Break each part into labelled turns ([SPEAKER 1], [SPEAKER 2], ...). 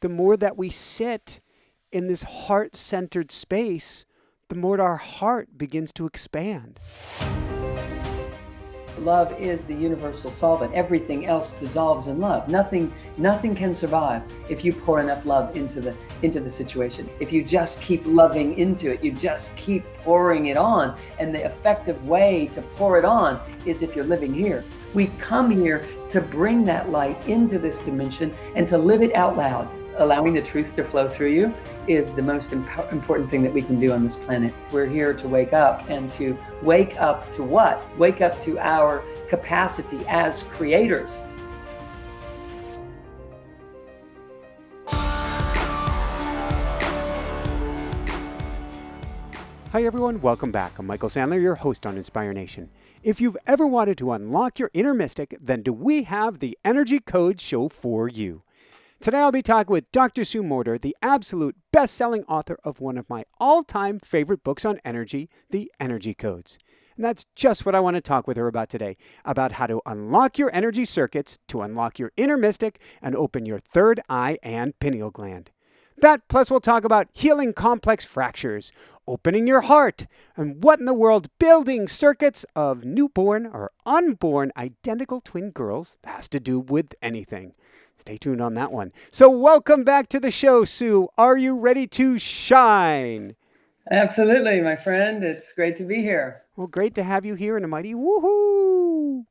[SPEAKER 1] the more that we sit in this heart-centered space, the more our heart begins to expand.
[SPEAKER 2] Love is the universal solvent. Everything else dissolves in love. Nothing can survive if you pour enough love into the situation. If you just keep loving into it, you just keep pouring it on. And the effective way to pour it on is if you're living here. We come here to bring that light into this dimension and to live it out loud. Allowing the truth to flow through you is the most important thing that we can do on this planet. We're here to wake up, and to wake up to what? Wake up to our capacity as creators.
[SPEAKER 1] Hi everyone, welcome back. I'm Michael Sandler, your host on Inspire Nation. If you've ever wanted to unlock your inner mystic, then do we have the Energy Code show for you. Today I'll be talking with Dr. Sue Morter, the absolute best-selling author of one of my all-time favorite books on energy, The Energy Codes. And that's just what I want to talk with her about today, about how to unlock your energy circuits, to unlock your inner mystic, and open your third eye and pineal gland. That, plus we'll talk about healing complex fractures, opening your heart, and what in the world building circuits of newborn or unborn identical twin girls has to do with anything. Stay tuned on that one. So welcome back to the show, Sue. Are you ready to shine?
[SPEAKER 2] Absolutely, my friend. It's great to be here.
[SPEAKER 1] Well, great to have you here in a mighty woohoo.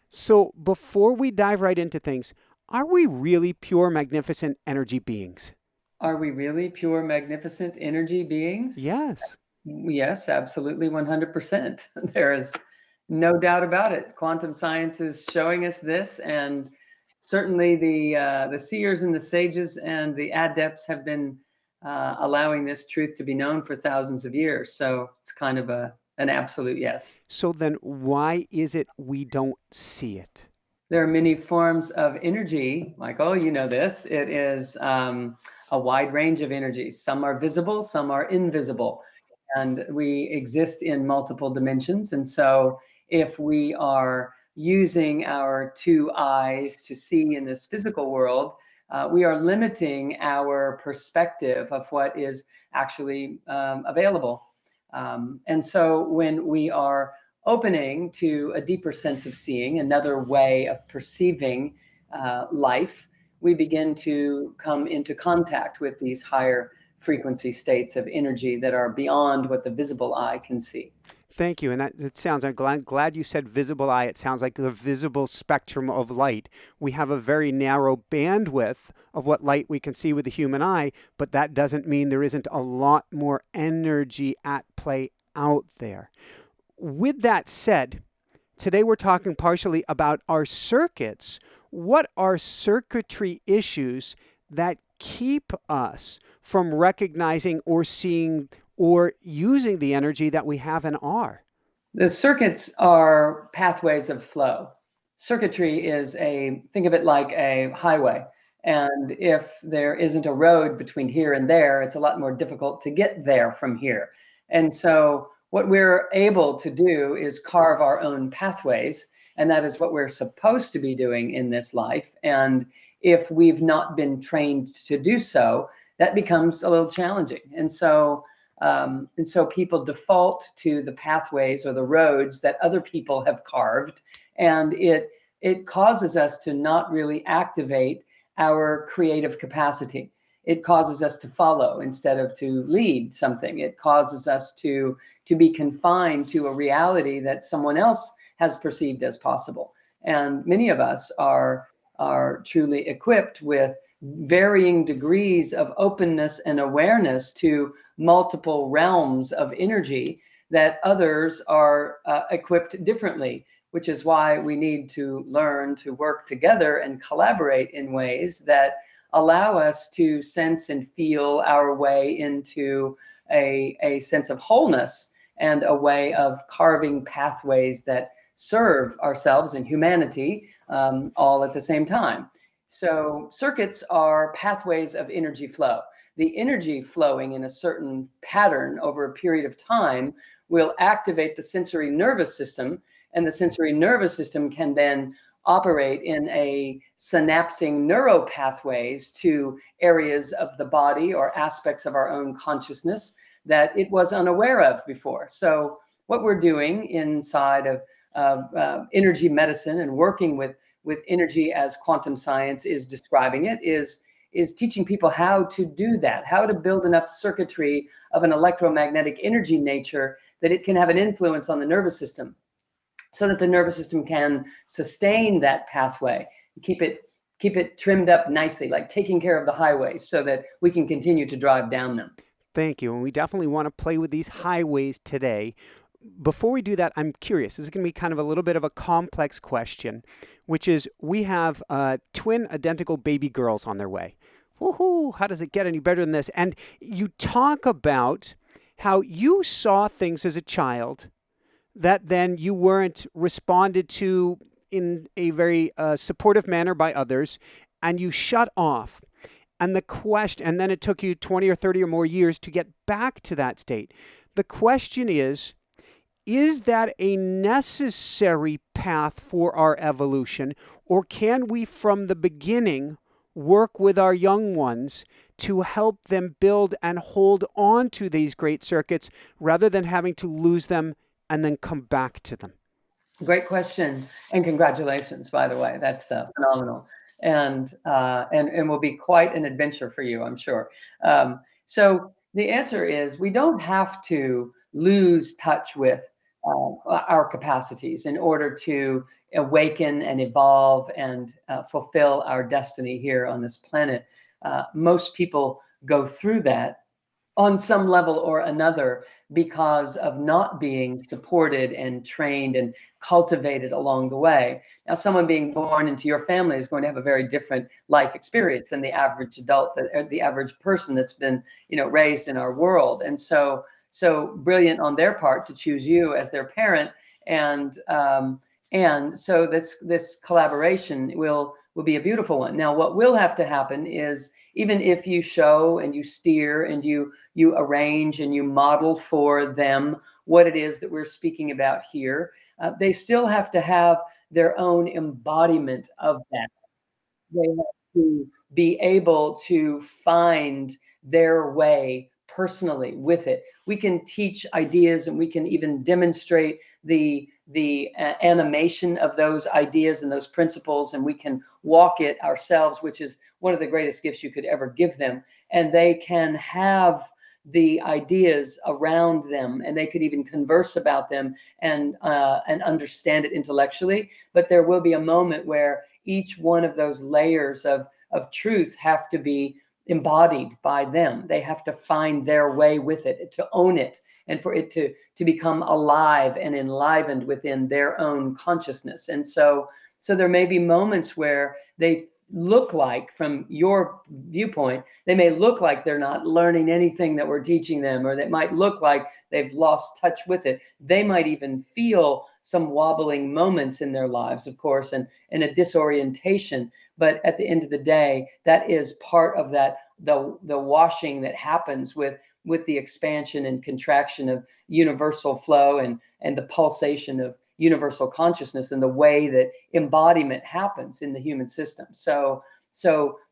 [SPEAKER 1] So before we dive right into things, are we really pure, magnificent energy beings?
[SPEAKER 2] Are we really pure, magnificent energy beings?
[SPEAKER 1] Yes.
[SPEAKER 2] Yes, absolutely, 100%. There is no doubt about it. Quantum science is showing us this, and certainly the seers and the sages and the adepts have been allowing this truth to be known for thousands of years. So it's kind of an absolute yes.
[SPEAKER 1] So then why is it we don't see it?
[SPEAKER 2] There are many forms of energy, Michael, you know this. It is a wide range of energies. Some are visible, some are invisible. And we exist in multiple dimensions. And so if we are using our two eyes to see in this physical world, we are limiting our perspective of what is actually available. And so when we are opening to a deeper sense of seeing, another way of perceiving life, we begin to come into contact with these higher frequency states of energy that are beyond what the visible eye can see.
[SPEAKER 1] Thank you. And it sounds, I'm glad you said visible eye. It sounds like the visible spectrum of light. We have a very narrow bandwidth of what light we can see with the human eye, but that doesn't mean there isn't a lot more energy at play out there. With that said, today we're talking partially about our circuits. What are circuitry issues that keep us from recognizing or seeing or using the energy that we have and are?
[SPEAKER 2] The circuits are pathways of flow. Circuitry is think of it like a highway. And if there isn't a road between here and there, it's a lot more difficult to get there from here. And so what we're able to do is carve our own pathways. And that is what we're supposed to be doing in this life. And if we've not been trained to do so, that becomes a little challenging. And so people default to the pathways or the roads that other people have carved. And it causes us to not really activate our creative capacity. It causes us to follow instead of to lead something. It causes us to be confined to a reality that someone else has perceived as possible. And many of us are truly equipped with varying degrees of openness and awareness to multiple realms of energy that others are equipped differently, which is why we need to learn to work together and collaborate in ways that allow us to sense and feel our way into a sense of wholeness and a way of carving pathways that serve ourselves and humanity all at the same time. So circuits are pathways of energy flow. The energy flowing in a certain pattern over a period of time will activate the sensory nervous system, and the sensory nervous system can then operate in a synapsing neural pathways to areas of the body or aspects of our own consciousness that it was unaware of before. So what we're doing inside of energy medicine and working with energy as quantum science is describing it is teaching people how to do that, how to build enough circuitry of an electromagnetic energy nature that it can have an influence on the nervous system, so that the nervous system can sustain that pathway, keep it trimmed up nicely, like taking care of the highways so that we can continue to drive down them.
[SPEAKER 1] Thank you. And we definitely want to play with these highways today. Before we do that, I'm curious. This is going to be kind of a little bit of a complex question, which is we have twin identical baby girls on their way. Woohoo! How does it get any better than this? And you talk about how you saw things as a child that then you weren't responded to in a very supportive manner by others, and you shut off. And the question, and then it took you 20 or 30 or more years to get back to that state. The question is that a necessary path for our evolution, or can we from the beginning work with our young ones to help them build and hold on to these great circuits rather than having to lose them and then come back to them?
[SPEAKER 2] Great question, and congratulations, by the way. That's phenomenal, and will be quite an adventure for you, I'm sure. So the answer is we don't have to lose touch with our capacities in order to awaken and evolve and fulfill our destiny here on this planet. Most people go through that on some level or another because of not being supported and trained and cultivated along the way. Now, someone being born into your family is going to have a very different life experience than the average adult, the average person that's been, raised in our world. And so brilliant on their part to choose you as their parent, and so this collaboration will be a beautiful one. Now, what will have to happen is, even if you show and you steer and you arrange and you model for them what it is that we're speaking about here, they still have to have their own embodiment of that. They have to be able to find their way personally with it. We can teach ideas and we can even demonstrate the animation of those ideas and those principles, and we can walk it ourselves, which is one of the greatest gifts you could ever give them. And they can have the ideas around them, and they could even converse about them and understand it intellectually. But there will be a moment where each one of those layers of truth have to be embodied by them. They have to find their way with it, to own it, and for it to become alive and enlivened within their own consciousness. And so there may be moments where they look like, from your viewpoint, they may look like they're not learning anything that we're teaching them, or that might look like they've lost touch with it. They might even feel some wobbling moments in their lives, of course, and a disorientation. But at the end of the day, that is part of that, the washing that happens with the expansion and contraction of universal flow and the pulsation of universal consciousness, and the way that embodiment happens in the human system. So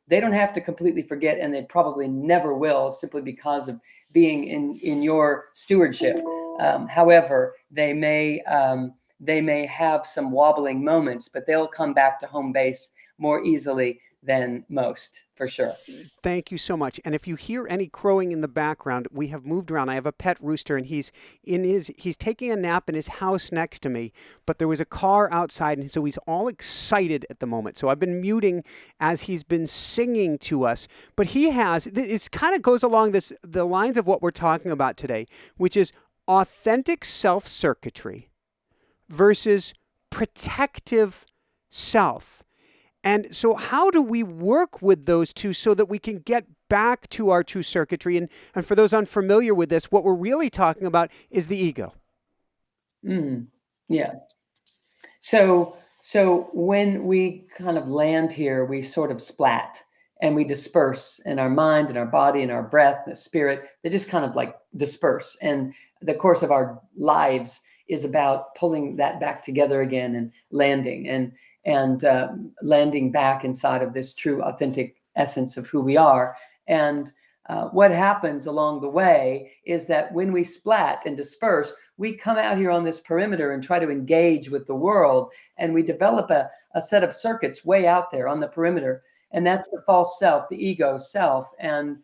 [SPEAKER 2] they don't have to completely forget, and they probably never will, simply because of being in your stewardship. However, they may have some wobbling moments, but they'll come back to home base more easily than most, for sure.
[SPEAKER 1] Thank you so much. And if you hear any crowing in the background, we have moved around. I have a pet rooster, and he's taking a nap in his house next to me, but there was a car outside, and so he's all excited at the moment. So I've been muting as he's been singing to us. But it kind of goes along the lines of what we're talking about today, which is authentic self-circuitry versus protective self. And so how do we work with those two so that we can get back to our true circuitry? And for those unfamiliar with this, what we're really talking about is the ego.
[SPEAKER 2] Yeah. So when we kind of land here, we sort of splat and we disperse, and our mind and our body and our breath, the spirit, they just kind of like disperse. And the course of our lives is about pulling that back together again and landing. and landing back inside of this true, authentic essence of who we are. And what happens along the way is that when we splat and disperse, we come out here on this perimeter and try to engage with the world, and we develop a set of circuits way out there on the perimeter, and that's the false self, the ego self. And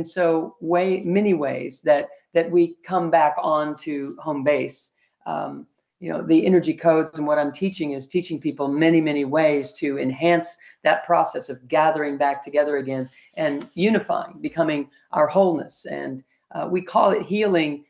[SPEAKER 2] so many ways that we come back onto home base. The energy codes and what I'm teaching is teaching people many ways to enhance that process of gathering back together again and unifying, becoming our wholeness. And we call it healing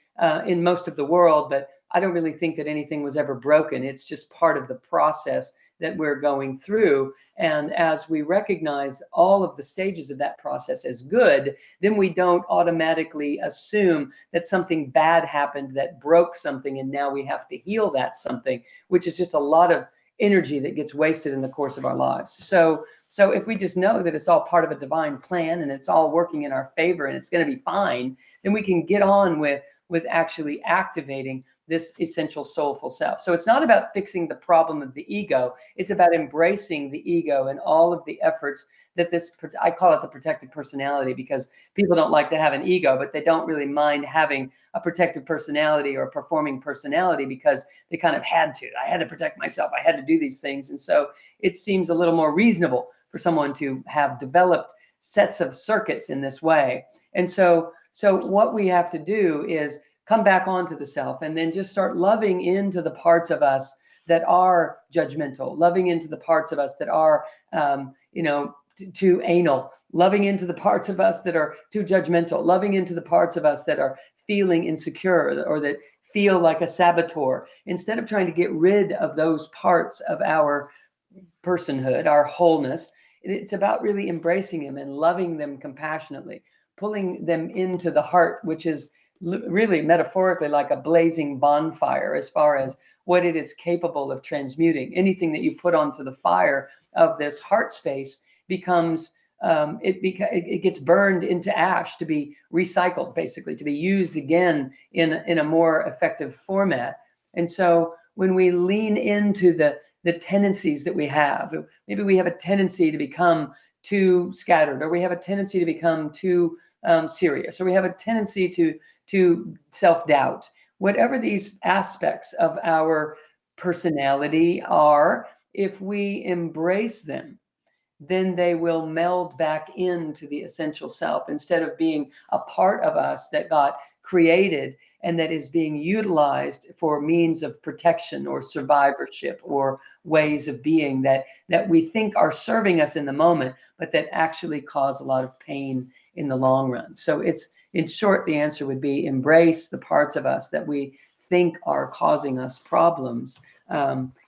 [SPEAKER 2] in most of the world, but I don't really think that anything was ever broken. It's just part of the process that we're going through. And as we recognize all of the stages of that process as good, then we don't automatically assume that something bad happened that broke something and now we have to heal that something, which is just a lot of energy that gets wasted in the course of our lives. So if we just know that it's all part of a divine plan and it's all working in our favor and it's going to be fine, then we can get on with actually activating this essential soulful self. So it's not about fixing the problem of the ego. It's about embracing the ego and all of the efforts that I call it the protective personality, because people don't like to have an ego, but they don't really mind having a protective personality or a performing personality because they kind of had to. I had to protect myself. I had to do these things. And so it seems a little more reasonable for someone to have developed sets of circuits in this way. And so what we have to do is come back onto the self and then just start loving into the parts of us that are judgmental, loving into the parts of us that are, too anal, loving into the parts of us that are too judgmental, loving into the parts of us that are feeling insecure or that feel like a saboteur. Instead of trying to get rid of those parts of our personhood, our wholeness, it's about really embracing them and loving them compassionately, pulling them into the heart, which is really metaphorically like a blazing bonfire as far as what it is capable of transmuting. Anything that you put onto the fire of this heart space becomes, it gets burned into ash to be recycled, basically, to be used again in a more effective format. And so when we lean into the tendencies that we have, maybe we have a tendency to become too scattered, or we have a tendency to become too serious, or we have a tendency to self-doubt. Whatever these aspects of our personality are, if we embrace them, then they will meld back into the essential self instead of being a part of us that got created and that is being utilized for means of protection or survivorship or ways of being that we think are serving us in the moment, but that actually cause a lot of pain in the long run. So in short, the answer would be embrace the parts of us that we think are causing us problems.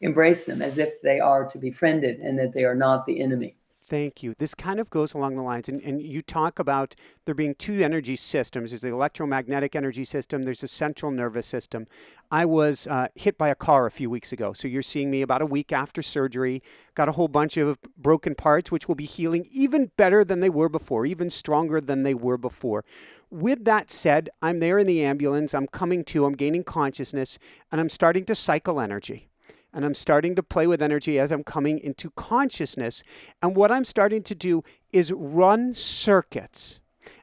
[SPEAKER 2] Embrace them as if they are to be befriended and that they are not the enemy.
[SPEAKER 1] Thank you. This kind of goes along the lines, and you talk about there being two energy systems. There's the electromagnetic energy system. There's the central nervous system. I was hit by a car a few weeks ago. So you're seeing me about a week after surgery. Got a whole bunch of broken parts, which will be healing even better than they were before, even stronger than they were before. With that said, I'm there in the ambulance. I'm gaining consciousness, and I'm starting to cycle energy. And I'm starting to play with energy as I'm coming into consciousness. And what I'm starting to do is run circuits.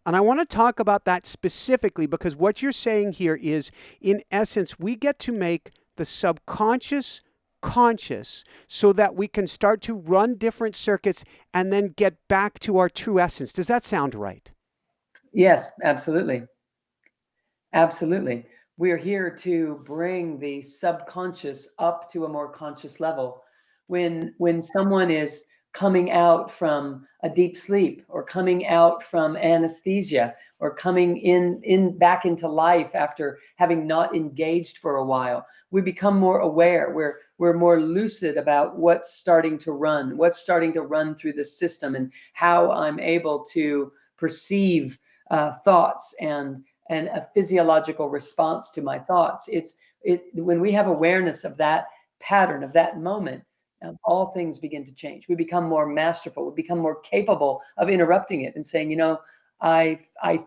[SPEAKER 1] And I want to talk about that specifically because what you're saying here is, in essence, we get to make the subconscious conscious so that we can start to run different circuits and then get back to our true essence. Does that sound right?
[SPEAKER 2] Yes, absolutely. Absolutely. We're here to bring the subconscious up to a more conscious level. When someone is coming out from a deep sleep or coming out from anesthesia or coming in back into life after having not engaged for a while, we become more aware. We're more lucid about what's starting to run through the system and how I'm able to perceive thoughts and a physiological response to my thoughts. When we have awareness of that pattern, of that moment, all things begin to change. We become more masterful. We become more capable of interrupting it and saying, I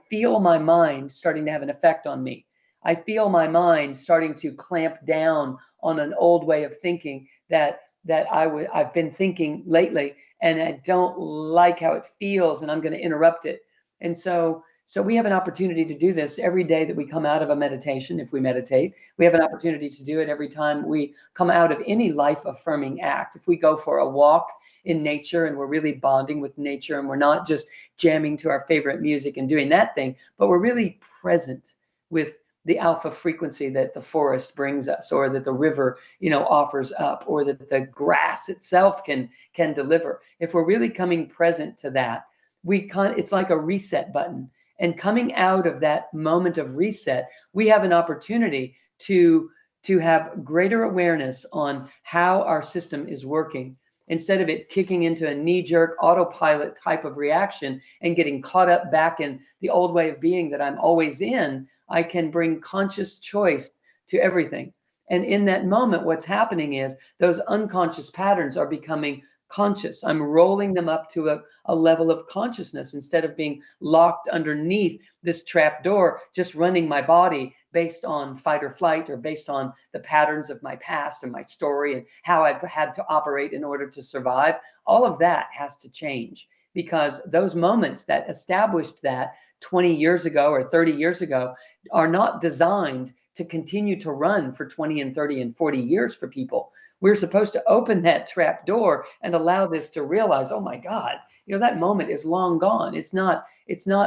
[SPEAKER 2] feel my mind starting to have an effect on me. I feel my mind starting to clamp down on an old way of thinking that I've been thinking lately, and I don't like how it feels, and I'm going to interrupt it. And so we have an opportunity to do this every day that we come out of a meditation. If we meditate, we have an opportunity to do it every time we come out of any life affirming act. If we go for a walk in nature and we're really bonding with nature, and we're not just jamming to our favorite music and doing that thing, but we're really present with the alpha frequency that the forest brings us, or that the river, offers up, or that the grass itself can deliver. If we're really coming present to that, it's like a reset button. And coming out of that moment of reset, we have an opportunity to have greater awareness on how our system is working, instead of it kicking into a knee-jerk autopilot type of reaction and getting caught up back in the old way of being that I'm always in. I can bring conscious choice to everything. And in that moment, what's happening is those unconscious patterns are becoming conscious. I'm rolling them up to a level of consciousness, instead of being locked underneath this trap door, just running my body based on fight or flight, or based on the patterns of my past and my story and how I've had to operate in order to survive. All of that has to change, because those moments that established that 20 years ago or 30 years ago are not designed to continue to run for 20 and 30 and 40 years for people. We're supposed to open that trap door and allow this to realize, oh my God, that moment is long gone. It's not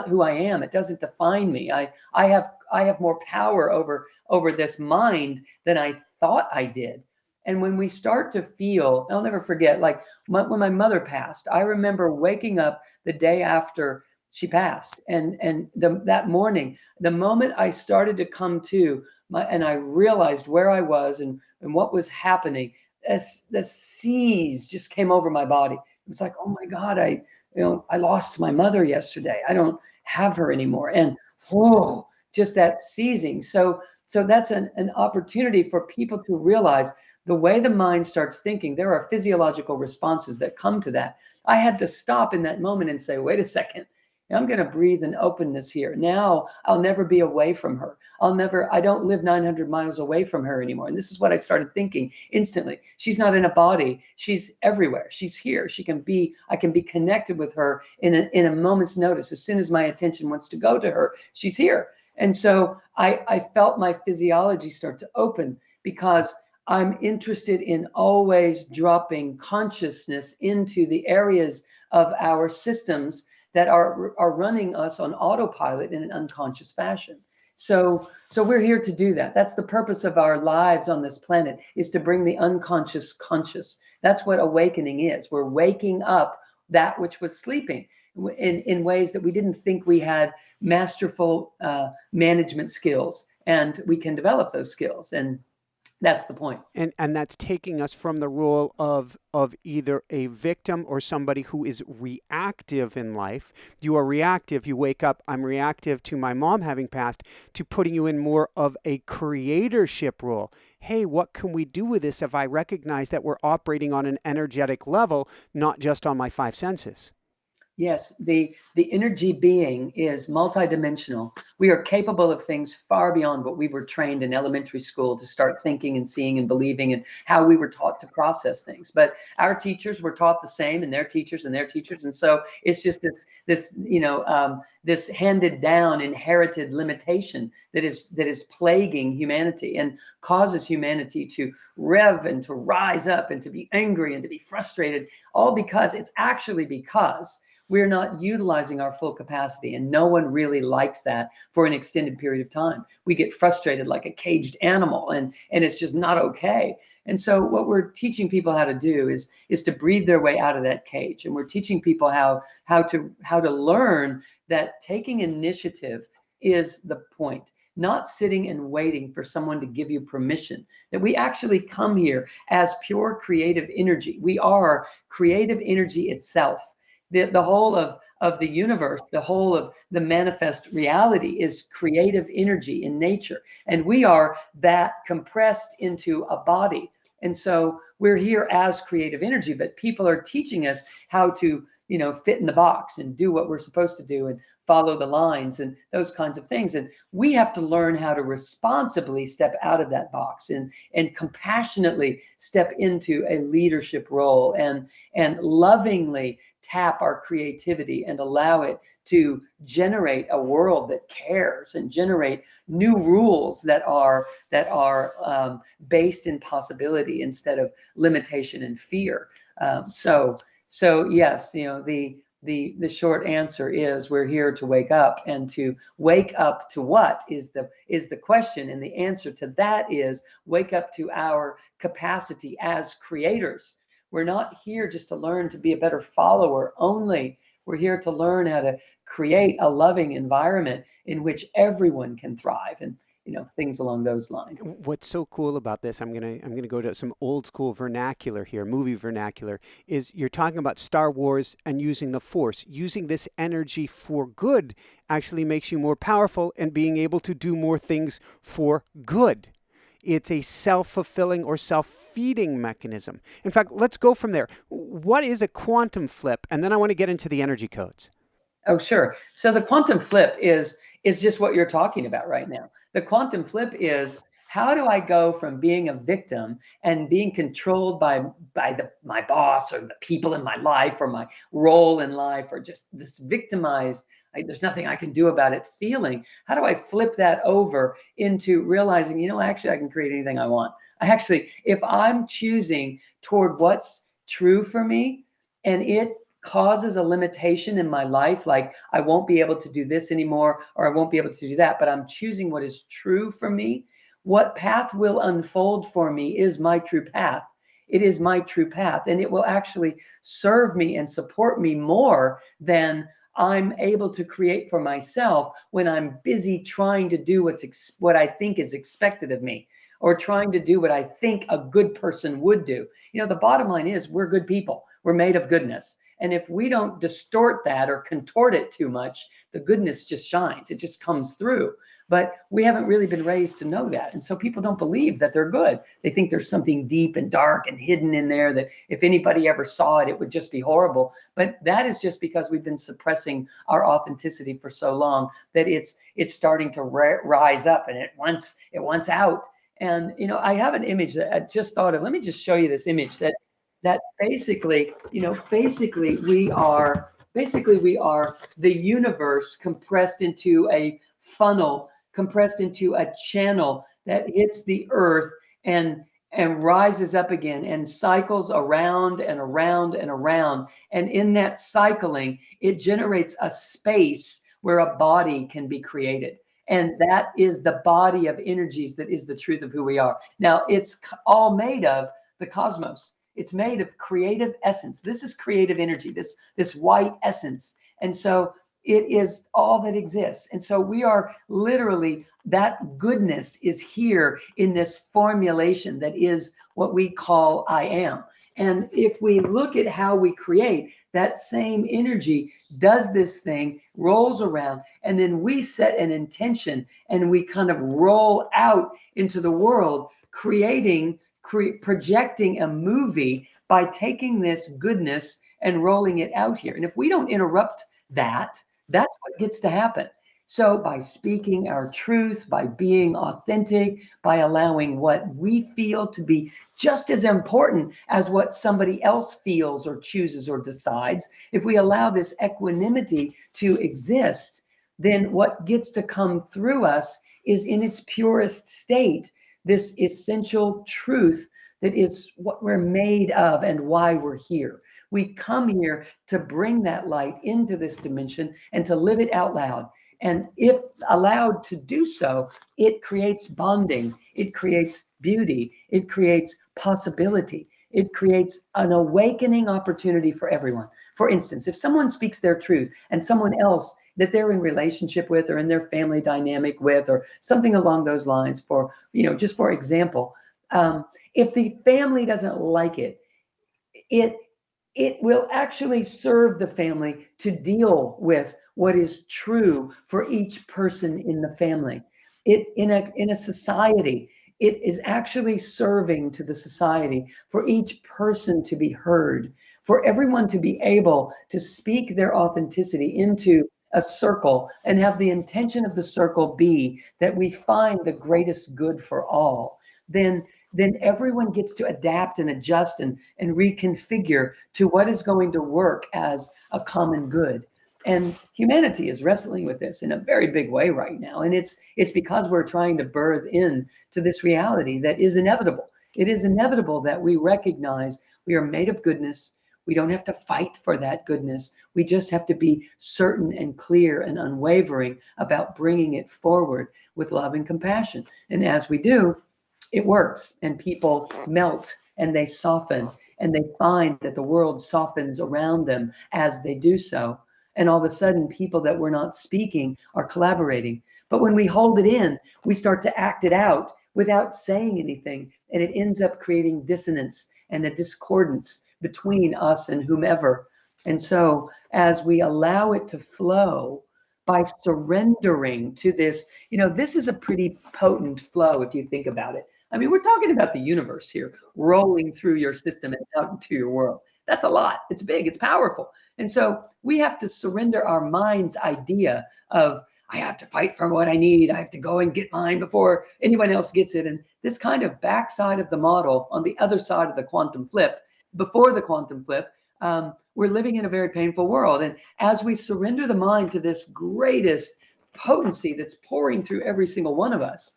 [SPEAKER 2] who I am. It doesn't define me. I have more power over this mind than I thought I did. And when we start to feel, I'll never forget, like when my mother passed, I remember waking up the day after she passed, and that morning, the moment I started to come to and I realized where I was and what was happening, as the seas just came over my body. It was like, oh my God, I lost my mother yesterday. I don't have her anymore. And whoa, just that seizing. So that's an opportunity for people to realize the way the mind starts thinking, there are physiological responses that come to that. I had to stop in that moment and say, wait a second. I'm going to breathe in openness here. Now I'll never be away from her. I don't live 900 miles away from her anymore. And this is what I started thinking instantly. She's not in a body. She's everywhere. She's here. I can be connected with her in a moment's notice. As soon as my attention wants to go to her, she's here. And so I felt my physiology start to open, because I'm interested in always dropping consciousness into the areas of our systems that are running us on autopilot in an unconscious fashion. So we're here to do that. That's the purpose of our lives on this planet, is to bring the unconscious conscious. That's what awakening is. We're waking up that which was sleeping in ways that we didn't think we had masterful management skills, and we can develop those skills. And that's the point.
[SPEAKER 1] And that's taking us from the role of either a victim or somebody who is reactive in life. You are reactive. You wake up, I'm reactive to my mom having passed, to putting you in more of a creatorship role. Hey, what can we do with this if I recognize that we're operating on an energetic level, not just on my five senses?
[SPEAKER 2] Yes, the energy being is multidimensional. We are capable of things far beyond what we were trained in elementary school to start thinking and seeing and believing, and how we were taught to process things. But our teachers were taught the same, and their teachers and their teachers, and so it's just this handed down inherited limitation that is plaguing humanity and causes humanity to rev and to rise up and to be angry and to be frustrated, all because we're not utilizing our full capacity, and no one really likes that for an extended period of time. We get frustrated like a caged animal, and it's just not okay. And so what we're teaching people how to do is to breathe their way out of that cage. And we're teaching people how to learn that taking initiative is the point, not sitting and waiting for someone to give you permission, that we actually come here as pure creative energy. We are creative energy itself. The whole of the universe, the whole of the manifest reality is creative energy in nature. And we are that compressed into a body. And so we're here as creative energy, but people are teaching us how to, fit in the box and do what we're supposed to do and follow the lines and those kinds of things. And we have to learn how to responsibly step out of that box and compassionately step into a leadership role and lovingly tap our creativity and allow it to generate a world that cares and generate new rules that are based in possibility instead of limitation and fear. So yes, the short answer is we're here to wake up, and to wake up to what is the question, and the answer to that is wake up to our capacity as creators. We're not here just to learn to be a better follower only. We're here to learn how to create a loving environment in which everyone can thrive, and things along those lines.
[SPEAKER 1] What's so cool about this, I'm gonna go to some old school vernacular here, movie vernacular, is you're talking about Star Wars and using the Force. Using this energy for good actually makes you more powerful and being able to do more things for good. It's a self-fulfilling or self-feeding mechanism. In fact, let's go from there. What is a quantum flip? And then I want to get into the energy codes.
[SPEAKER 2] Oh, sure. So the quantum flip is just what you're talking about right now. The quantum flip is, how do I go from being a victim and being controlled by my boss or the people in my life or my role in life, or just this victimized, there's nothing I can do about it feeling? How do I flip that over into realizing, actually I can create anything I want. If I'm choosing toward what's true for me, and it causes a limitation in my life, like I won't be able to do this anymore, or I won't be able to do that, but I'm choosing what is true for me, what path will unfold for me is my true path. It is my true path, and it will actually serve me and support me more than I'm able to create for myself when I'm busy trying to do what I think is expected of me, or trying to do what I think a good person would do. The bottom line is we're good people. We're made of goodness. And if we don't distort that or contort it too much, the goodness just shines. It just comes through. But we haven't really been raised to know that. And so people don't believe that they're good. They think there's something deep and dark and hidden in there that if anybody ever saw it, it would just be horrible. But that is just because we've been suppressing our authenticity for so long that it's starting to rise up, and it wants out. And, I have an image that I just thought of. Let me just show you this image that basically we are the universe compressed into a funnel, compressed into a channel that hits the earth and rises up again and cycles around and around and around. And in that cycling, it generates a space where a body can be created. And that is the body of energies that is the truth of who we are. Now, it's all made of the cosmos. It's made of creative essence. This is creative energy, this white essence. And so it is all that exists. And so we are literally, that goodness is here in this formulation that is what we call I am. And if we look at how we create, that same energy does this thing, rolls around, and then we set an intention and we kind of roll out into the world, projecting a movie by taking this goodness and rolling it out here. And if we don't interrupt that, that's what gets to happen. So by speaking our truth, by being authentic, by allowing what we feel to be just as important as what somebody else feels or chooses or decides, if we allow this equanimity to exist, then what gets to come through us is in its purest state, this essential truth that is what we're made of and why we're here. We come here to bring that light into this dimension and to live it out loud. And if allowed to do so, it creates bonding, it creates beauty, it creates possibility, it creates an awakening opportunity for everyone. For instance, if someone speaks their truth and someone else that they're in relationship with or in their family dynamic with or something along those lines, just for example, if the family doesn't like it, it will actually serve the family to deal with what is true for each person in the family. In a society, it is actually serving to the society for each person to be heard, for everyone to be able to speak their authenticity into a circle and have the intention of the circle be that we find the greatest good for all, then everyone gets to adapt and adjust and reconfigure to what is going to work as a common good. And humanity is wrestling with this in a very big way right now. And it's because we're trying to birth in to this reality that is inevitable. It is inevitable that we recognize we are made of goodness. We don't have to fight for that goodness. We just have to be certain and clear and unwavering about bringing it forward with love and compassion. And as we do, it works, and people melt and they soften, and they find that the world softens around them as they do so. And all of a sudden, people that were not speaking are collaborating. But when we hold it in, we start to act it out without saying anything, and it ends up creating dissonance and a discordance between us and whomever. And so as we allow it to flow by surrendering to this, this is a pretty potent flow if you think about it. I mean, we're talking about the universe here rolling through your system and out into your world. That's a lot. It's big, it's powerful. And so we have to surrender our mind's idea of, I have to fight for what I need. I have to go and get mine before anyone else gets it. And this kind of backside of the model on the other side of the quantum flip, before the quantum flip, we're living in a very painful world. And as we surrender the mind to this greatest potency that's pouring through every single one of us,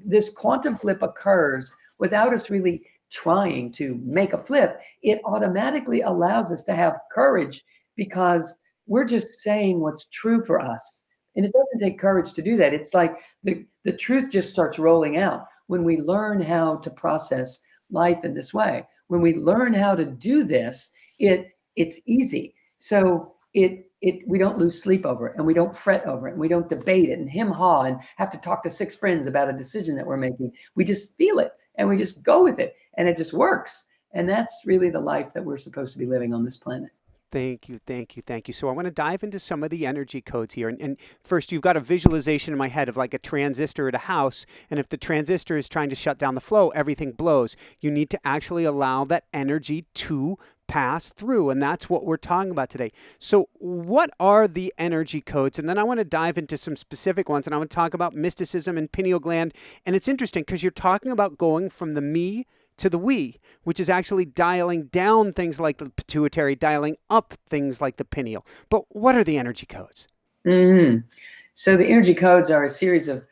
[SPEAKER 2] this quantum flip occurs without us really trying to make a flip. It automatically allows us to have courage because we're just saying what's true for us. And it doesn't take courage to do that. It's like the truth just starts rolling out when we learn how to process life in this way. When we learn how to do this, it's easy. So we don't lose sleep over it, and we don't fret over it, and we don't debate it and hem-haw and have to talk to 6 friends about a decision that we're making. We just feel it and we just go with it, and it just works. And that's really the life that we're supposed to be living on this planet.
[SPEAKER 1] Thank you, thank you, thank you. So I want to dive into some of the energy codes here. And first, you've got a visualization in my head of like a transistor at a house. And if the transistor is trying to shut down the flow, everything blows. You need to actually allow that energy to pass through. And that's what we're talking about today. So what are the energy codes? And then I want to dive into some specific ones. And I want to talk about mysticism and pineal gland. And it's interesting because you're talking about going from the me to the we, which is actually dialing down things like the pituitary, dialing up things like the pineal. But what are the energy codes?
[SPEAKER 2] Mm-hmm. So the energy codes are a series of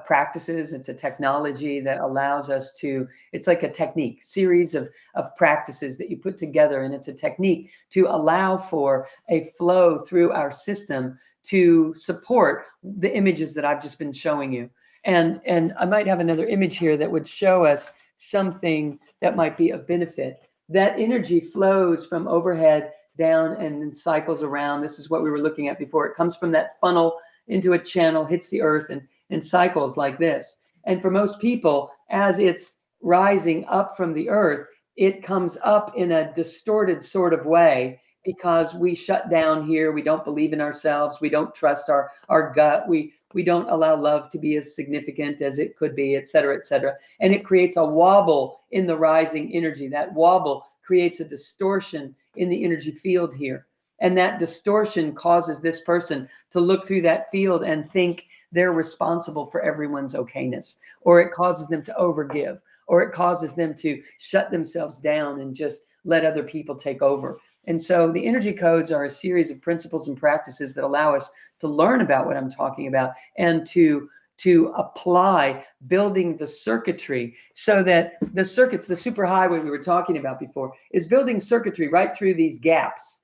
[SPEAKER 2] practices. It's a technology that allows us to, it's like a technique, series of practices that you put together. And it's a technique to allow for a flow through our system to support the images that I've just been showing you. And I might have another image here that would show us something that might be of benefit. That energy flows from overhead down and then cycles around. This is what we were looking at before. It comes from that funnel into a channel, hits the earth, and cycles like this. And for most people, as it's rising up from the earth, it comes up in a distorted sort of way because we shut down here. We don't believe in ourselves. We don't trust our gut. We don't allow love to be as significant as it could be, et cetera, et cetera. And it creates a wobble in the rising energy. That wobble creates a distortion in the energy field here. And that distortion causes this person to look through that field and think they're responsible for everyone's okayness, or it causes them to overgive, or it causes them to shut themselves down and just let other people take over. And so the energy codes are a series of principles and practices that allow us to learn about what I'm talking about and to apply building the circuitry so that the circuits, the superhighway we were talking about before, is building circuitry right through these gaps,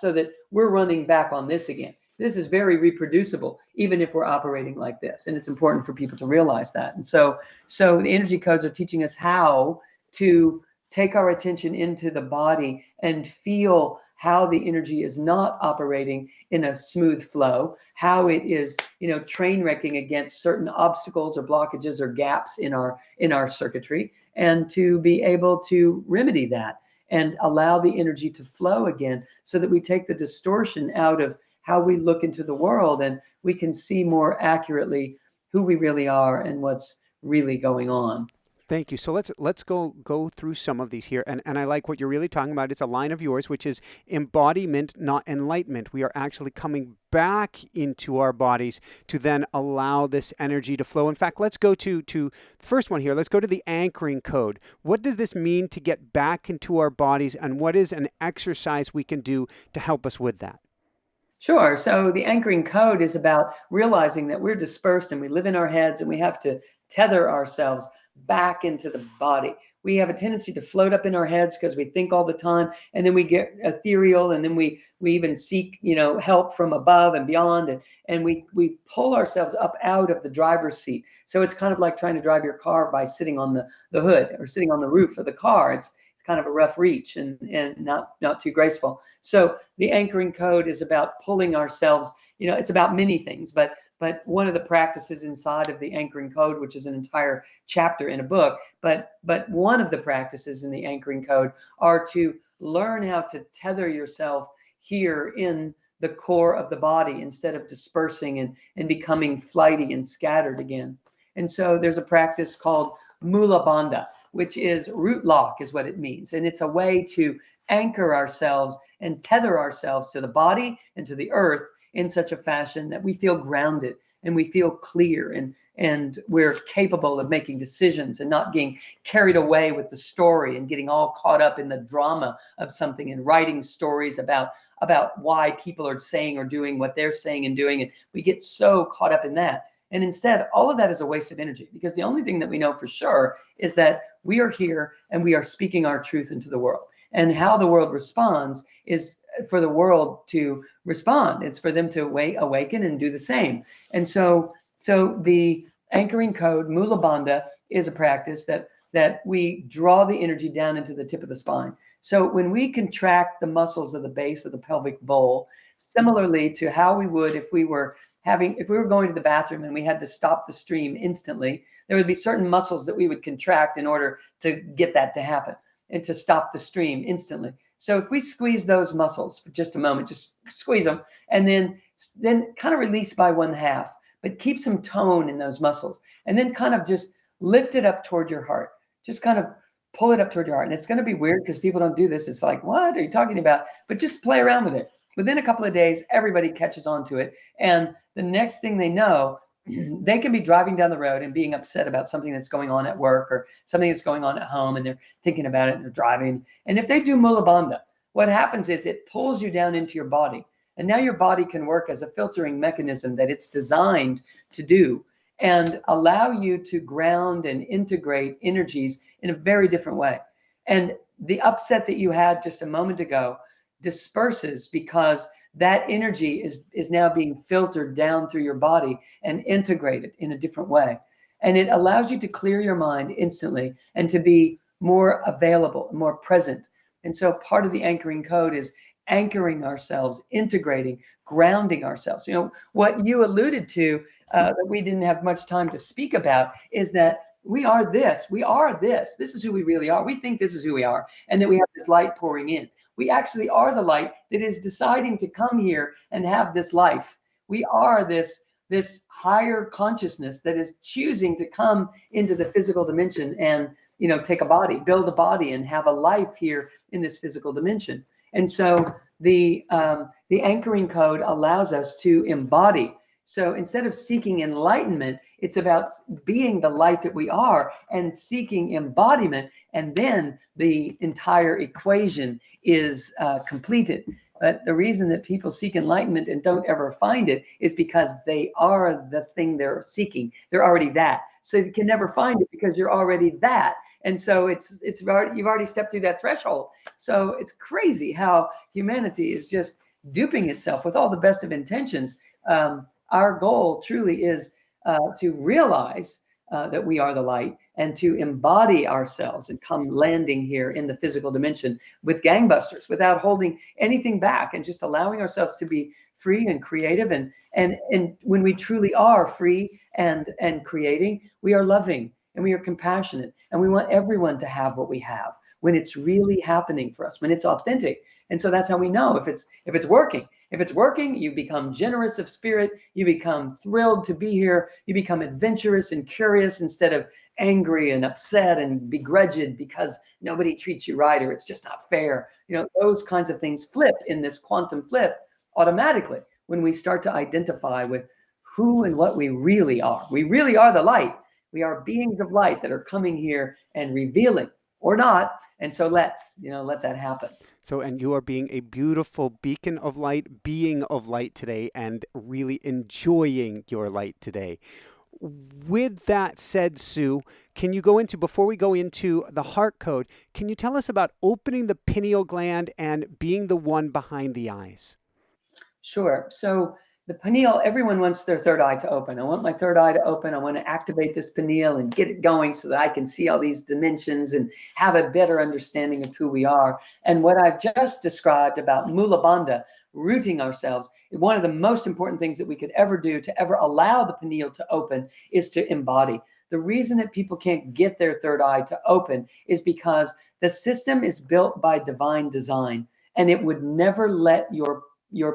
[SPEAKER 2] so that we're running back on this again. This is very reproducible, even if we're operating like this. And it's important for people to realize that. And so the energy codes are teaching us how to take our attention into the body and feel how the energy is not operating in a smooth flow, how it is, train wrecking against certain obstacles or blockages or gaps in our circuitry, and to be able to remedy that and allow the energy to flow again so that we take the distortion out of how we look into the world and we can see more accurately who we really are and what's really going on.
[SPEAKER 1] Thank you. So let's go through some of these here, and I like what you're really talking about. It's a line of yours, which is embodiment, not enlightenment. We are actually coming back into our bodies to then allow this energy to flow. In fact, let's go to the first one here. Let's go to the anchoring code. What does this mean to get back into our bodies, and what is an exercise we can do to help us with that?
[SPEAKER 2] Sure. So the anchoring code is about realizing that we're dispersed and we live in our heads and we have to tether ourselves back into the body. We have a tendency to float up in our heads because we think all the time, and then we get ethereal, and then we even seek, help from above and beyond, and we pull ourselves up out of the driver's seat. So it's kind of like trying to drive your car by sitting on the hood or sitting on the roof of the car. It's kind of a rough reach and not too graceful. So the anchoring code is about pulling ourselves, it's about many things, but one of the practices inside of the anchoring code, which is an entire chapter in a book, but one of the practices in the anchoring code are to learn how to tether yourself here in the core of the body instead of dispersing and becoming flighty and scattered again. And so there's a practice called Mula Bandha, which is root lock is what it means. And it's a way to anchor ourselves and tether ourselves to the body and to the earth in such a fashion that we feel grounded and we feel clear and we're capable of making decisions and not getting carried away with the story and getting all caught up in the drama of something and writing stories about why people are saying or doing what they're saying and doing. And we get so caught up in that. And instead, all of that is a waste of energy, because the only thing that we know for sure is that we are here and we are speaking our truth into the world. And how the world responds is for the world to respond. It's for them to awaken and do the same. And so the anchoring code, Mula Bandha, is a practice that we draw the energy down into the tip of the spine. So when we contract the muscles of the base of the pelvic bowl, similarly to how we would if we were going to the bathroom and we had to stop the stream instantly, there would be certain muscles that we would contract in order to get that to happen and to stop the stream instantly. So if we squeeze those muscles for just a moment, just squeeze them, and then kind of release by 1/2, but keep some tone in those muscles, and then kind of just lift it up toward your heart. Just kind of pull it up toward your heart. And it's going to be weird because people don't do this. It's like, what are you talking about? But just play around with it. Within a couple of days, everybody catches on to it. And the next thing they know, they can be driving down the road and being upset about something that's going on at work or something that's going on at home, and they're thinking about it and they're driving. And if they do Mula Bandha, what happens is it pulls you down into your body. And now your body can work as a filtering mechanism that it's designed to do and allow you to ground and integrate energies in a very different way. And the upset that you had just a moment ago disperses because that energy is now being filtered down through your body and integrated in a different way. And it allows you to clear your mind instantly and to be more available, more present. And so part of the anchoring code is anchoring ourselves, integrating, grounding ourselves. What you alluded to that we didn't have much time to speak about is that we are this. This is who we really are. We think this is who we are, and that we have this light pouring in. We actually are the light that is deciding to come here and have this life. We are this higher consciousness that is choosing to come into the physical dimension and take a body, build a body, and have a life here in this physical dimension. And so the anchoring code allows us to embody. So instead of seeking enlightenment, it's about being the light that we are and seeking embodiment, and then the entire equation is completed. But the reason that people seek enlightenment and don't ever find it is because they are the thing they're seeking. They're already that. So you can never find it because you're already that. And so you've already stepped through that threshold. So it's crazy how humanity is just duping itself with all the best of intentions. Our goal truly is to realize that we are the light and to embody ourselves and come landing here in the physical dimension with gangbusters without holding anything back and just allowing ourselves to be free and creative. And when we truly are free and creating, we are loving and we are compassionate, and we want everyone to have what we have when it's really happening for us, when it's authentic. And so that's how we know if it's working. If it's working, you become generous of spirit, you become thrilled to be here, you become adventurous and curious instead of angry and upset and begrudged because nobody treats you right or it's just not fair. Those kinds of things flip in this quantum flip automatically when we start to identify with who and what we really are. We really are the light. We are beings of light that are coming here and revealing, or not. And so let's let that happen.
[SPEAKER 1] So, and you are being a beautiful beacon of light, being of light today, and really enjoying your light today. With that said, Sue, can you go into, before we go into the heart code, can you tell us about opening the pineal gland and being the one behind the eyes?
[SPEAKER 2] Sure. So the pineal, everyone wants their third eye to open. I want my third eye to open. I want to activate this pineal and get it going so that I can see all these dimensions and have a better understanding of who we are. And what I've just described about Mula Bandha, rooting ourselves, one of the most important things that we could ever do to ever allow the pineal to open is to embody. The reason that people can't get their third eye to open is because the system is built by divine design, and it would never let your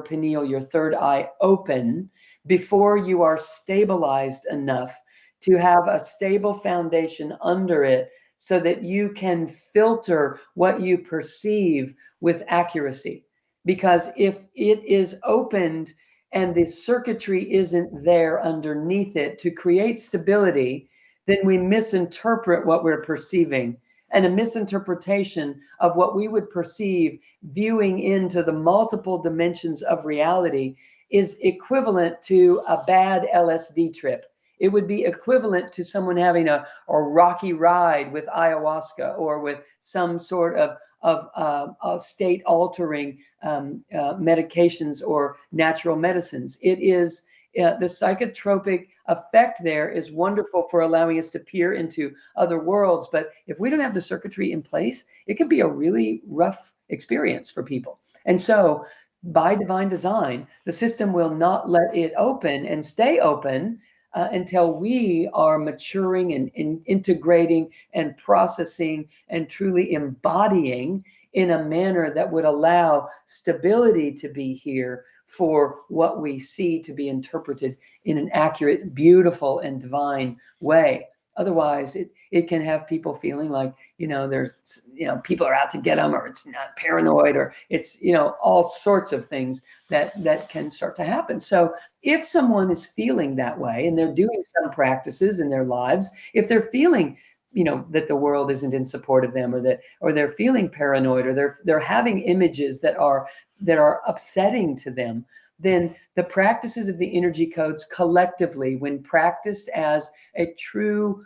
[SPEAKER 2] pineal, your third eye, open before you are stabilized enough to have a stable foundation under it so that you can filter what you perceive with accuracy. Because if it is opened and the circuitry isn't there underneath it to create stability, then we misinterpret what we're perceiving. And a misinterpretation of what we would perceive viewing into the multiple dimensions of reality is equivalent to a bad LSD trip. It would be equivalent to someone having a rocky ride with ayahuasca or with some sort of state altering medications or natural medicines. It is the psychotropic effect there is wonderful for allowing us to peer into other worlds. But if we don't have the circuitry in place, it can be a really rough experience for people. And so by divine design, the system will not let it open and stay open until we are maturing and integrating and processing and truly embodying in a manner that would allow stability to be here for what we see to be interpreted in an accurate, beautiful, and divine way. Otherwise, it can have people feeling like, there's, people are out to get them, or it's not paranoid, or it's, all sorts of things that can start to happen. So if someone is feeling that way and they're doing some practices in their lives, if they're feeling that the world isn't in support of them, or they're feeling paranoid, or they're having images that are upsetting to them, then the practices of the energy codes collectively, when practiced as a true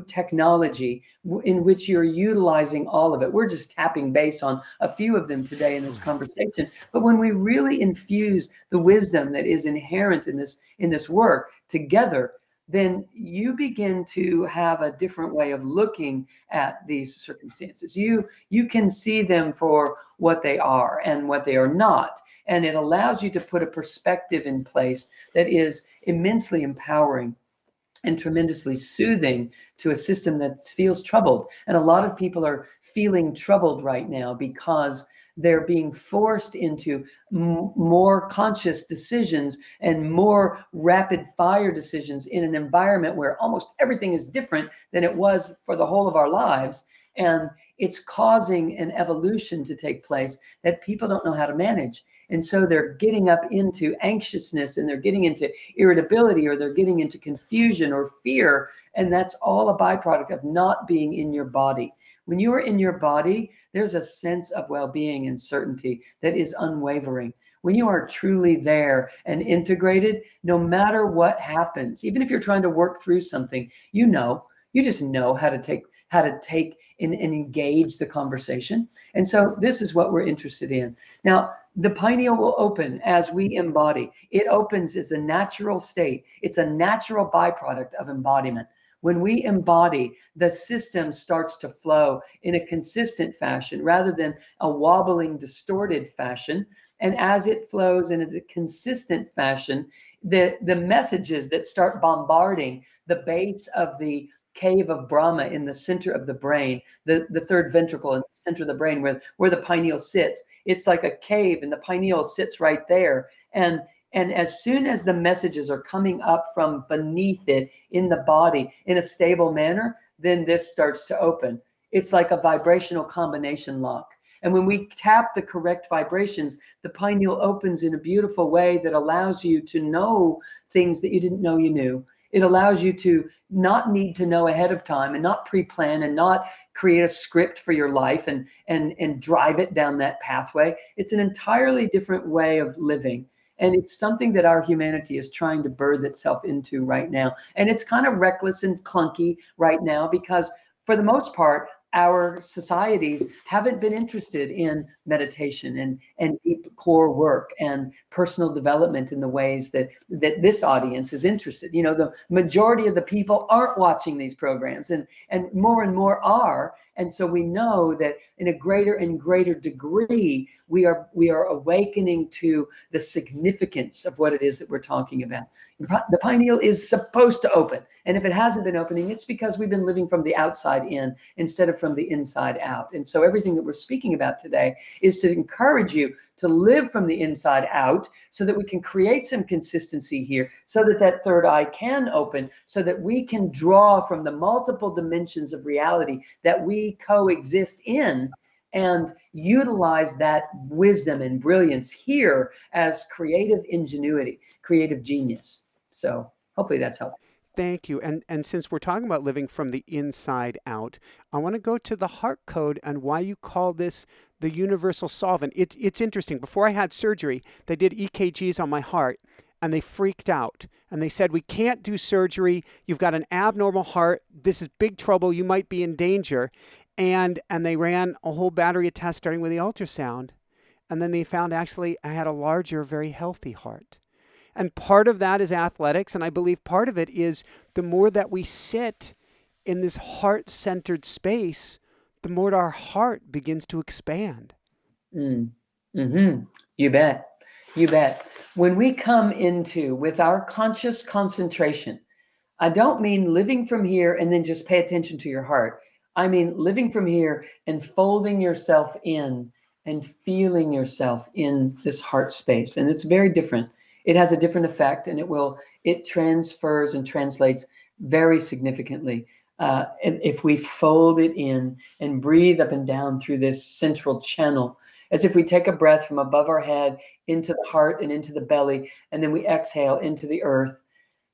[SPEAKER 2] technology in which you're utilizing all of it. We're just tapping base on a few of them today in this conversation. But when we really infuse the wisdom that is inherent in this work together, then you begin to have a different way of looking at these circumstances. You can see them for what they are and what they are not. And it allows you to put a perspective in place that is immensely empowering and tremendously soothing to a system that feels troubled. And a lot of people are feeling troubled right now because they're being forced into more conscious decisions and more rapid fire decisions in an environment where almost everything is different than it was for the whole of our lives. And it's causing an evolution to take place that people don't know how to manage. And so they're getting up into anxiousness, and they're getting into irritability, or they're getting into confusion or fear. And that's all a byproduct of not being in your body. When you are in your body, there's a sense of well-being and certainty that is unwavering. When you are truly there and integrated, no matter what happens, even if you're trying to work through something, you just know how to take and engage the conversation. And so this is what we're interested in. Now, the pineal will open as we embody. It opens as a natural state. It's a natural byproduct of embodiment. When we embody, the system starts to flow in a consistent fashion rather than a wobbling, distorted fashion. And as it flows in a consistent fashion, the messages that start bombarding the base of the cave of Brahma in the center of the brain, the third ventricle in the center of the brain where the pineal sits. It's like a cave, and the pineal sits right there. And as soon as the messages are coming up from beneath it in the body in a stable manner, then this starts to open. It's like a vibrational combination lock. And when we tap the correct vibrations, the pineal opens in a beautiful way that allows you to know things that you didn't know you knew. It allows you to not need to know ahead of time and not pre-plan and not create a script for your life and drive it down that pathway. It's an entirely different way of living. And it's something that our humanity is trying to birth itself into right now. And it's kind of reckless and clunky right now because, for the most part, our societies haven't been interested in meditation and deep core work and personal development in the ways that this audience is interested. You know, the majority of the people aren't watching these programs, and more are. And so we know that in a greater and greater degree, we are awakening to the significance of what it is that we're talking about. The pineal is supposed to open. And if it hasn't been opening, it's because we've been living from the outside in instead of from the inside out. And so everything that we're speaking about today is to encourage you to live from the inside out so that we can create some consistency here, so that that third eye can open, so that we can draw from the multiple dimensions of reality that we coexist in and utilize that wisdom and brilliance here as creative ingenuity, creative genius. So hopefully that's helpful.
[SPEAKER 1] Thank you. And since we're talking about living from the inside out, I want to go to the heart code and why you call this the universal solvent. It's interesting. Before I had surgery, they did EKGs on my heart and they freaked out. And they said, we can't do surgery. You've got an abnormal heart. This is big trouble. You might be in danger. And they ran a whole battery of tests starting with the ultrasound. And then they found actually I had a larger, very healthy heart. And part of that is athletics, and I believe part of it is the more that we sit in this heart-centered space, the more our heart begins to expand.
[SPEAKER 2] Mm-hmm. You bet. You bet. When we come into, with our conscious concentration, I don't mean living from here and then just pay attention to your heart. I mean living from here and folding yourself in and feeling yourself in this heart space. And it's very different. It has a different effect, and it transfers and translates very significantly. And if we fold it in and breathe up and down through this central channel, as if we take a breath from above our head into the heart and into the belly, and then we exhale into the earth,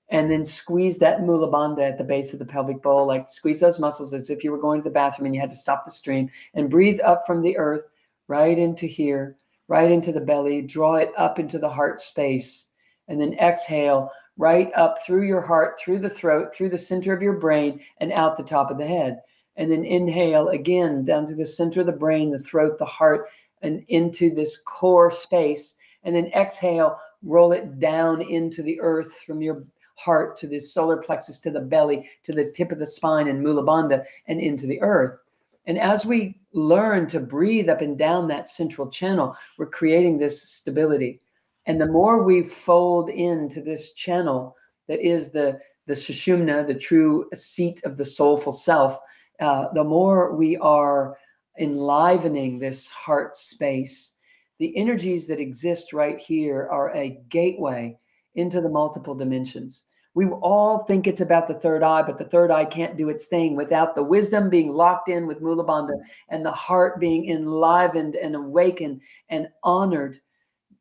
[SPEAKER 2] and then squeeze that mula bandha at the base of the pelvic bowl, like squeeze those muscles as if you were going to the bathroom and you had to stop the stream, and breathe up from the earth right into here, right into the belly, draw it up into the heart space, and then exhale right up through your heart, through the throat, through the center of your brain, and out the top of the head. And then inhale again down through the center of the brain, the throat, the heart, and into this core space. And then exhale, roll it down into the earth from your heart to the solar plexus, to the belly, to the tip of the spine and mula bandha, and into the earth. And as we learn to breathe up and down that central channel, we're creating this stability. And the more we fold into this channel that is the sushumna, the true seat of the soulful self, the more we are enlivening this heart space. The energies that exist right here are a gateway into the multiple dimensions. We all think it's about the third eye, but the third eye can't do its thing without the wisdom being locked in with mula bandha and the heart being enlivened and awakened and honored.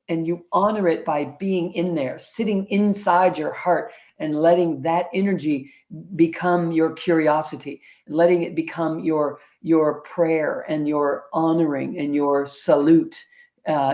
[SPEAKER 2] And you honor it by being in there, sitting inside your heart and letting that energy become your curiosity, and letting it become your prayer and your honoring and your salute,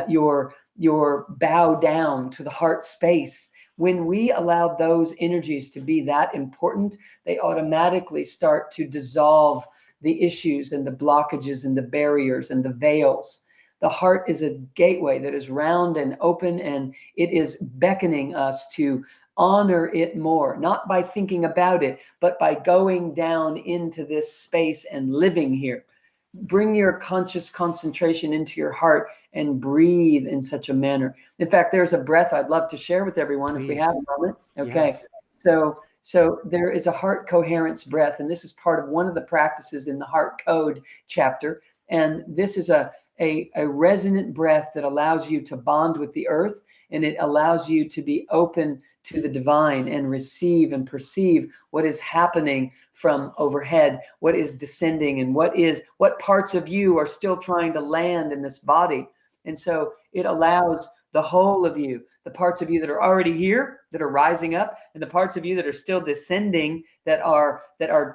[SPEAKER 2] your bow down to the heart space. When we allow those energies to be that important, they automatically start to dissolve the issues and the blockages and the barriers and the veils. The heart is a gateway that is round and open, and it is beckoning us to honor it more, not by thinking about it, but by going down into this space and living here. Bring your conscious concentration into your heart and breathe in such a manner. In fact, there's a breath I'd love to share with everyone. Please. If we have a moment. Okay. Yes. So So there is a heart coherence breath, and this is part of one of the practices in the heart code chapter. And this is a resonant breath that allows you to bond with the earth, and it allows you to be open to the divine and receive and perceive what is happening from overhead, what is descending, and what parts of you are still trying to land in this body. And so it allows the whole of you, the parts of you that are already here, that are rising up, and the parts of you that are still descending, that are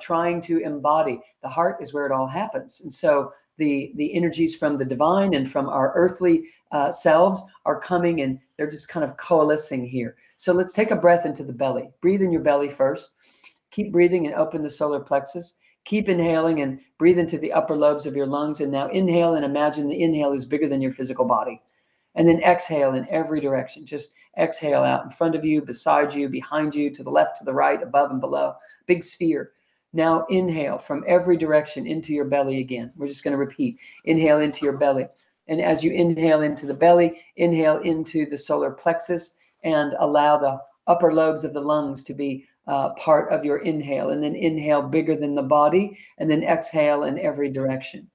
[SPEAKER 2] trying to embody. The heart is where it all happens. And so the energies from the divine and from our earthly selves are coming, and they're just kind of coalescing here. So let's take a breath into the belly. Breathe in your belly first. Keep breathing and open the solar plexus. Keep inhaling and breathe into the upper lobes of your lungs. And now inhale and imagine the inhale is bigger than your physical body. And then exhale in every direction. Just exhale out in front of you, beside you, behind you, to the left, to the right, above and below. Big sphere. Now inhale from every direction into your belly again. We're just going to repeat. Inhale into your belly. And as you inhale into the belly, inhale into the solar plexus and allow the upper lobes of the lungs to be part of your inhale. And then inhale bigger than the body, and then exhale in every direction.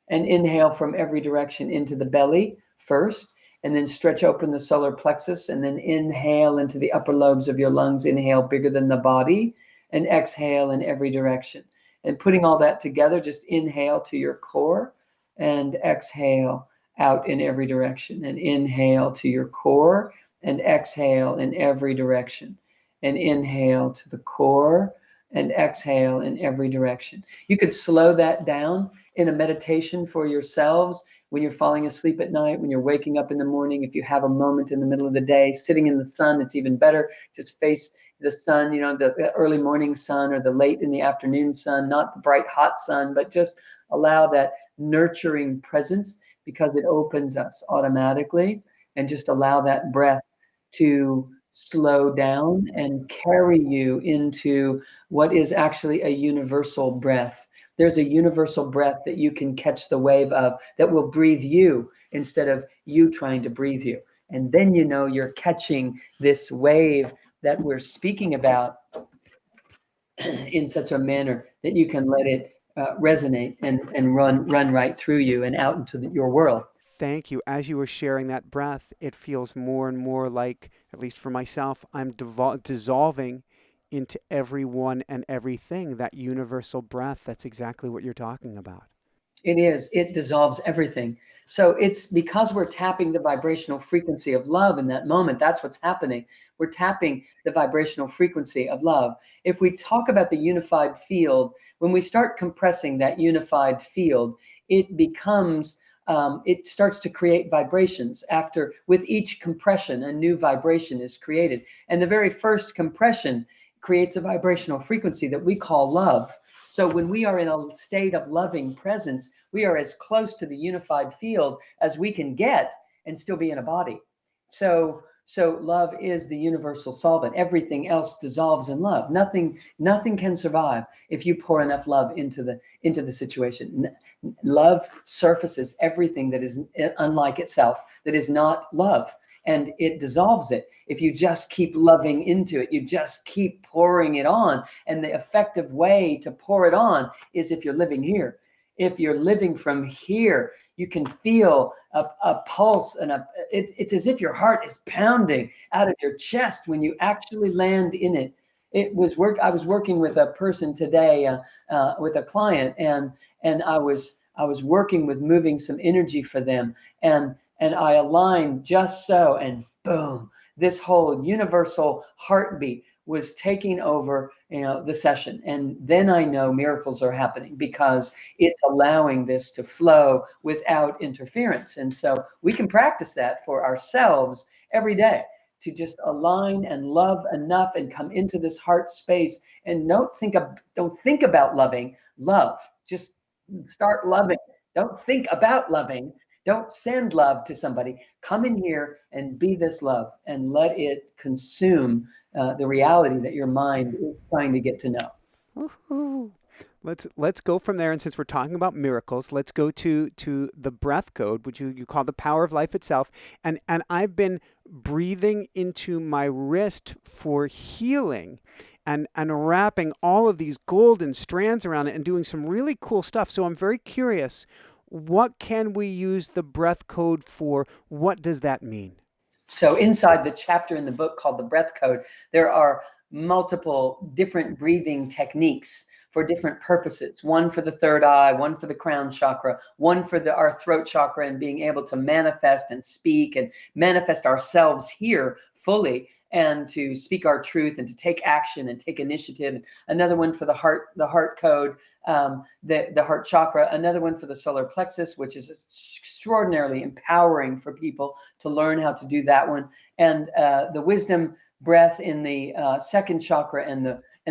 [SPEAKER 2] And inhale from every direction into the belly first, and then stretch open the solar plexus, and then inhale into the upper lobes of your lungs. Inhale bigger than the body, and exhale in every direction. And putting all that together, just inhale to your core and exhale out in every direction. And inhale to your core and exhale in every direction. And inhale to the core and exhale in every direction. You could slow that down in a meditation for yourselves when you're falling asleep at night, when you're waking up in the morning. If you have a moment in the middle of the day, sitting in the sun, it's even better. Just face the sun, the early morning sun or the late in the afternoon sun, not the bright hot sun, but just allow that nurturing presence, because it opens us automatically. And just allow that breath to slow down and carry you into what is actually a universal breath. There's a universal breath that you can catch the wave of, that will breathe you instead of you trying to breathe you. And then you're catching this wave that we're speaking about in such a manner that you can let it resonate and run right through you and out into your world.
[SPEAKER 1] Thank you. As you were sharing that breath, it feels more and more like, at least for myself, I'm dissolving into everyone and everything. That universal breath, that's exactly what you're talking about.
[SPEAKER 2] It is. It dissolves everything. So it's because we're tapping the vibrational frequency of love in that moment. That's what's happening. We're tapping the vibrational frequency of love. If we talk about the unified field, when we start compressing that unified field, it becomes, it starts to create vibrations. With each compression, a new vibration is created. And the very first compression creates a vibrational frequency that we call love. So when we are in a state of loving presence, we are as close to the unified field as we can get and still be in a body. So love is the universal solvent. Everything else dissolves in love. Nothing can survive if you pour enough love into the situation. Love surfaces everything that is unlike itself, that is not love. And it dissolves it. If you just keep loving into it, you just keep pouring it on. And the effective way to pour it on is if you're living here. If you're living from here, you can feel a pulse, and it's as if your heart is pounding out of your chest when you actually land in it. I was working with a person today, with a client, and I was working with moving some energy for them, and I aligned just so, and boom, this whole universal heartbeat was taking over, the session. And then I know miracles are happening, because it's allowing this to flow without interference. And so we can practice that for ourselves every day, to just align and love enough and come into this heart space. And don't think about loving. Love. Just start loving. Don't think about loving. Don't send love to somebody. Come in here and be this love, and let it consume the reality that your mind is trying to get to know.
[SPEAKER 1] Woo-hoo. Let's go from there. And since we're talking about miracles, let's go to the breath code, which you call the power of life itself. And I've been breathing into my wrist for healing and wrapping all of these golden strands around it and doing some really cool stuff. So I'm very curious, what can we use the breath code for? What does that mean?
[SPEAKER 2] So inside the chapter in the book called The Breath Code, there are multiple different breathing techniques for different purposes. One for the third eye, one for the crown chakra, one for our throat chakra and being able to manifest and speak and manifest ourselves here fully and to speak our truth and to take action and take initiative. Another one for the heart code, the heart chakra. Another one for the solar plexus, which is extraordinarily empowering for people to learn how to do that one. And the wisdom breath in the second chakra and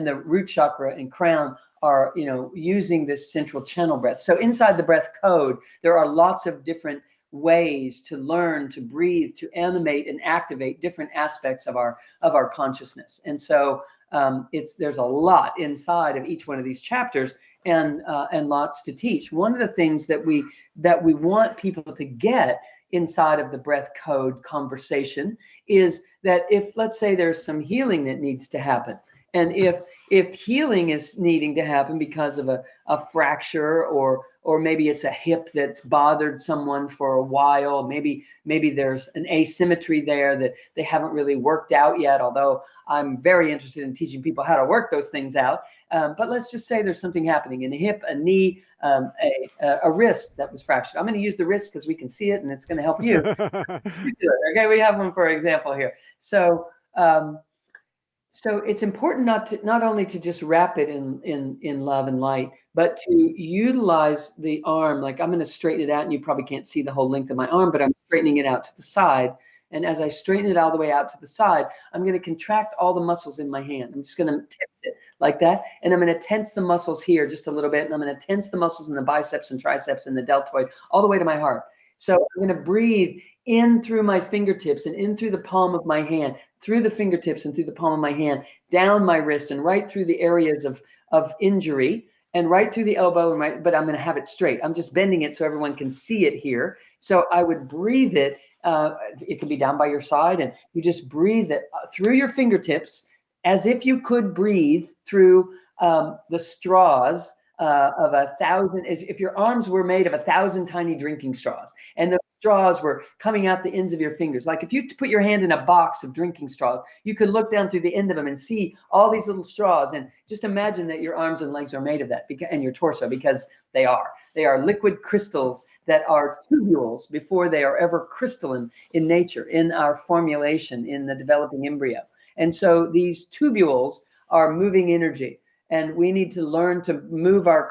[SPEAKER 2] the root chakra and crown are, using this central channel breath. So inside the breath code, there are lots of different ways to learn to breathe, to animate and activate different aspects of our consciousness. And so there's a lot inside of each one of these chapters and lots to teach. One of the things that we want people to get inside of the breath code conversation is that if, let's say, there's some healing that needs to happen, and if healing is needing to happen because of a fracture or maybe it's a hip that's bothered someone for a while, maybe there's an asymmetry there that they haven't really worked out yet, although I'm very interested in teaching people how to work those things out. But let's just say there's something happening in a hip, a knee, a wrist that was fractured. I'm going to use the wrist because we can see it and it's going to help you. Okay, we have one for example here. So it's important not only to just wrap it in love and light, but to utilize the arm. Like I'm going to straighten it out, and you probably can't see the whole length of my arm, but I'm straightening it out to the side. And as I straighten it all the way out to the side, I'm going to contract all the muscles in my hand. I'm just going to tense it like that. And I'm going to tense the muscles here just a little bit. And I'm going to tense the muscles in the biceps and triceps and the deltoid all the way to my heart. So I'm going to breathe in through my fingertips and in through the palm of my hand, through the fingertips and through the palm of my hand, down my wrist and right through the areas of injury and right through the elbow. But I'm going to have it straight. I'm just bending it so everyone can see it here. So I would breathe it. It can be down by your side, and you just breathe it through your fingertips as if you could breathe through the straws of 1,000. If your arms were made of 1,000 tiny drinking straws, and the straws were coming out the ends of your fingers, like if you put your hand in a box of drinking straws, you could look down through the end of them and see all these little straws, and just imagine that your arms and legs are made of that, and your torso, because they are liquid crystals that are tubules before they are ever crystalline in nature, in our formulation, in the developing embryo. And so these tubules are moving energy. And we need to learn to move our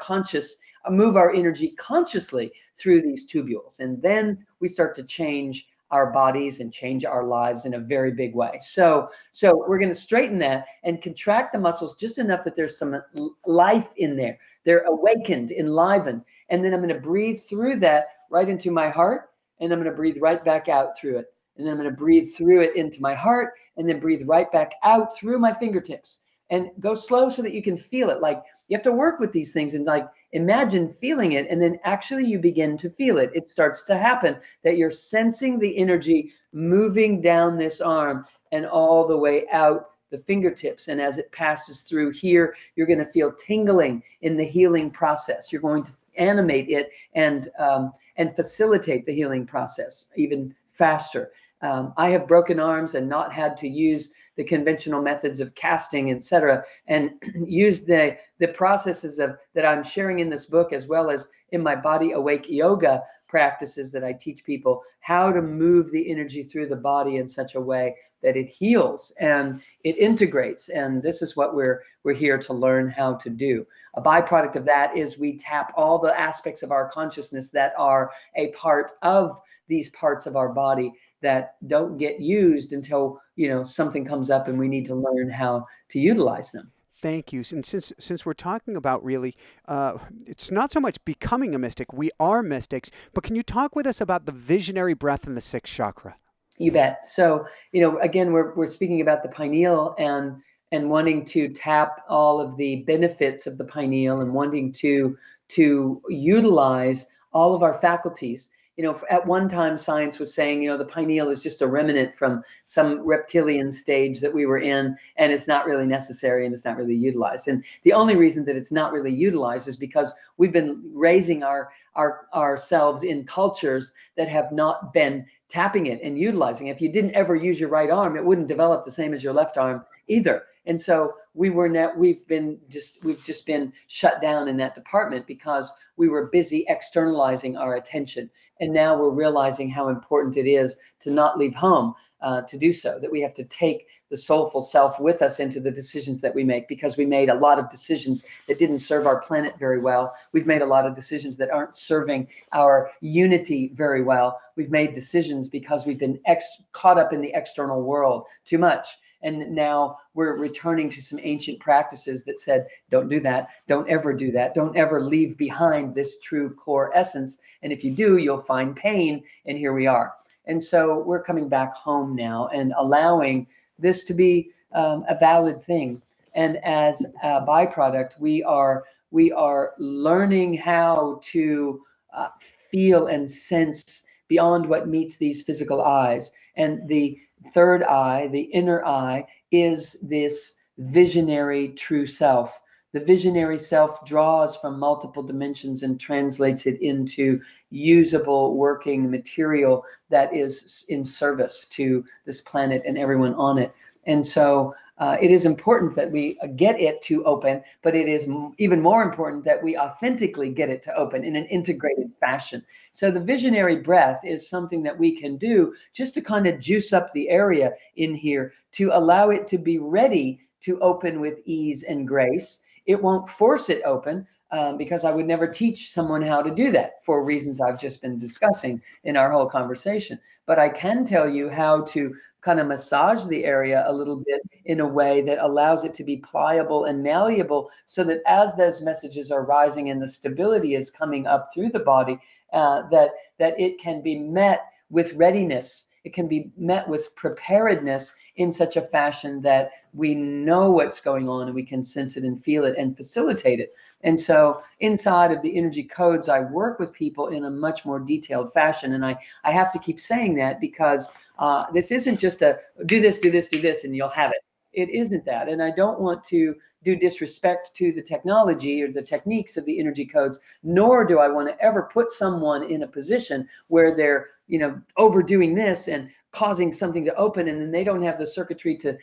[SPEAKER 2] energy consciously through these tubules. And then we start to change our bodies and change our lives in a very big way. So we're going to straighten that and contract the muscles just enough that there's some life in there. They're awakened, enlivened. And then I'm going to breathe through that right into my heart. And I'm going to breathe right back out through it. And then I'm going to breathe through it into my heart and then breathe right back out through my fingertips. And go slow so that you can feel it. Like you have to work with these things and like imagine feeling it. And then actually you begin to feel it. It starts to happen that you're sensing the energy moving down this arm and all the way out the fingertips. And as it passes through here, you're going to feel tingling in the healing process. You're going to animate it and facilitate the healing process even faster. I have broken arms and not had to use the conventional methods of casting, etc., and used the processes that I'm sharing in this book, as well as in my Body Awake yoga practices that I teach people, how to move the energy through the body in such a way that it heals and it integrates. And this is what we're here to learn how to do. A byproduct of that is we tap all the aspects of our consciousness that are a part of these parts of our body that don't get used until, something comes up and we need to learn how to utilize them.
[SPEAKER 1] Thank you. And since we're talking about really, it's not so much becoming a mystic, we are mystics, but can you talk with us about the visionary breath in the sixth chakra?
[SPEAKER 2] You bet. So, again, we're speaking about the pineal and wanting to tap all of the benefits of the pineal and wanting to utilize all of our faculties. At one time, science was saying, the pineal is just a remnant from some reptilian stage that we were in, and it's not really necessary and it's not really utilized. And the only reason that it's not really utilized is because we've been raising ourselves in cultures that have not been tapping it and utilizing it. If you didn't ever use your right arm, it wouldn't develop the same as your left arm either. And so we've just been shut down in that department because we were busy externalizing our attention. And now we're realizing how important it is to not leave home to do so, that we have to take the soulful self with us into the decisions that we make, because we made a lot of decisions that didn't serve our planet very well. We've made a lot of decisions that aren't serving our unity very well. We've made decisions because we've been caught up in the external world too much. And now we're returning to some ancient practices that said, don't do that. Don't ever do that. Don't ever leave behind this true core essence. And if you do, you'll find pain. And here we are. And so we're coming back home now and allowing this to be a valid thing. And as a byproduct, we are learning how to feel and sense beyond what meets these physical eyes. And the third eye, the inner eye, is this visionary true self. The visionary self draws from multiple dimensions and translates it into usable working material that is in service to this planet and everyone on it. And so it is important that we get it to open, but it is even more important that we authentically get it to open in an integrated fashion. So the visionary breath is something that we can do just to kind of juice up the area in here to allow it to be ready to open with ease and grace. It won't force it open because I would never teach someone how to do that for reasons I've just been discussing in our whole conversation. But I can tell you how to kind of massage the area a little bit in a way that allows it to be pliable and malleable, so that as those messages are rising and the stability is coming up through the body, that it can be met with readiness. It can be met with preparedness in such a fashion that we know what's going on and we can sense it and feel it and facilitate it. And so inside of the energy codes, I work with people in a much more detailed fashion. And I have to keep saying that because this isn't just a do this, do this, do this, and you'll have it. It isn't that. And I don't want to do disrespect to the technology or the techniques of the energy codes, nor do I want to ever put someone in a position where they're, overdoing this and causing something to open, and then they don't have the circuitry to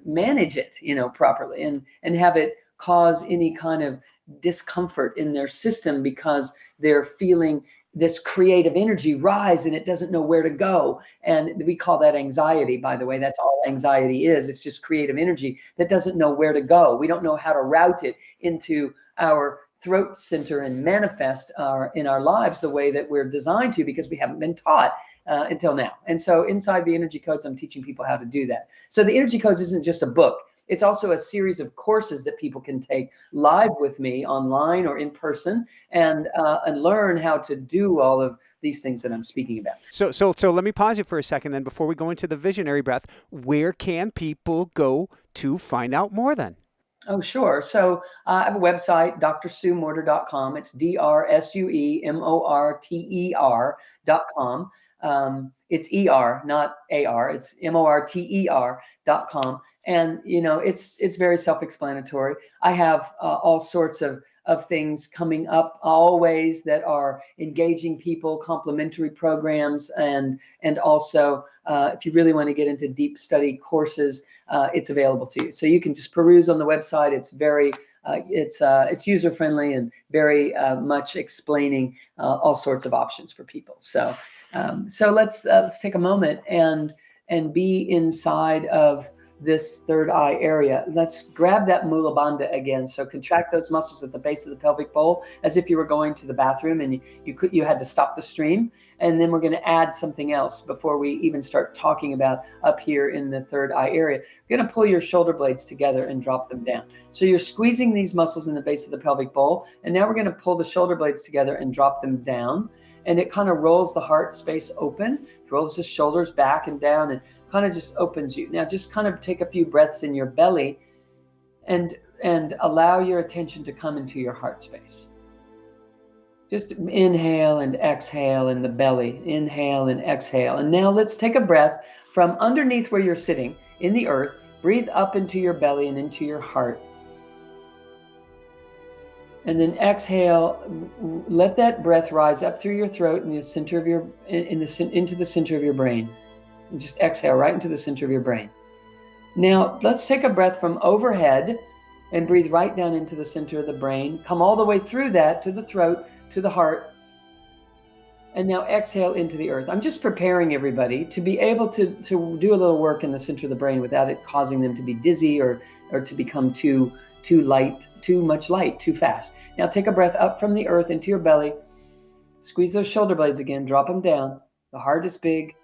[SPEAKER 2] manage it, properly, and have it cause any kind of discomfort in their system because they're feeling this creative energy rise and it doesn't know where to go. And we call that anxiety, by the way. That's all anxiety is. It's just creative energy that doesn't know where to go. We don't know how to route it into our throat center and manifest in our lives the way that we're designed to, because we haven't been taught until now. And so inside the energy codes, I'm teaching people how to do that. So the energy codes isn't just a book. It's also a series of courses that people can take live with me online or in person and learn how to do all of these things that I'm speaking about.
[SPEAKER 1] So let me pause you for a second then before we go into the visionary breath. Where can people go to find out more then?
[SPEAKER 2] Oh, sure. So I have a website, drsuemorter.com. It's drsuemorter.com. It's ER, not AR. It's morter.com. And, it's very self-explanatory. I have all sorts of things coming up always that are engaging people, complementary programs, and also if you really want to get into deep study courses, it's available to you. So you can just peruse on the website. It's very it's user friendly and very much explaining all sorts of options for people. So let's take a moment and be inside of this third eye area. Let's grab that mula bandha again. So contract those muscles at the base of the pelvic bowl as if you were going to the bathroom and you had to stop the stream. And then we're going to add something else before we even start talking about up here in the third eye area. You're going to pull your shoulder blades together and drop them down. So you're squeezing these muscles in the base of the pelvic bowl. And now we're going to pull the shoulder blades together and drop them down. And it kind of rolls the heart space open, rolls the shoulders back and down, and kind of just opens you. Now just kind of take a few breaths in your belly and allow your attention to come into your heart space. Just inhale and exhale in the belly. Inhale and exhale. And now let's take a breath from underneath where you're sitting in the earth. Breathe up into your belly and into your heart. And then exhale. Let that breath rise up through your throat in the center of your into the center of your brain. And just exhale right into the center of your brain. Now let's take a breath from overhead and breathe right down into the center of the brain. Come all the way through that to the throat, to the heart. And now exhale into the earth. I'm just preparing everybody to be able to do a little work in the center of the brain without it causing them to be dizzy or to become too much light too fast. Now take a breath up from the earth into your belly. Squeeze those shoulder blades again, drop them down. The heart is big.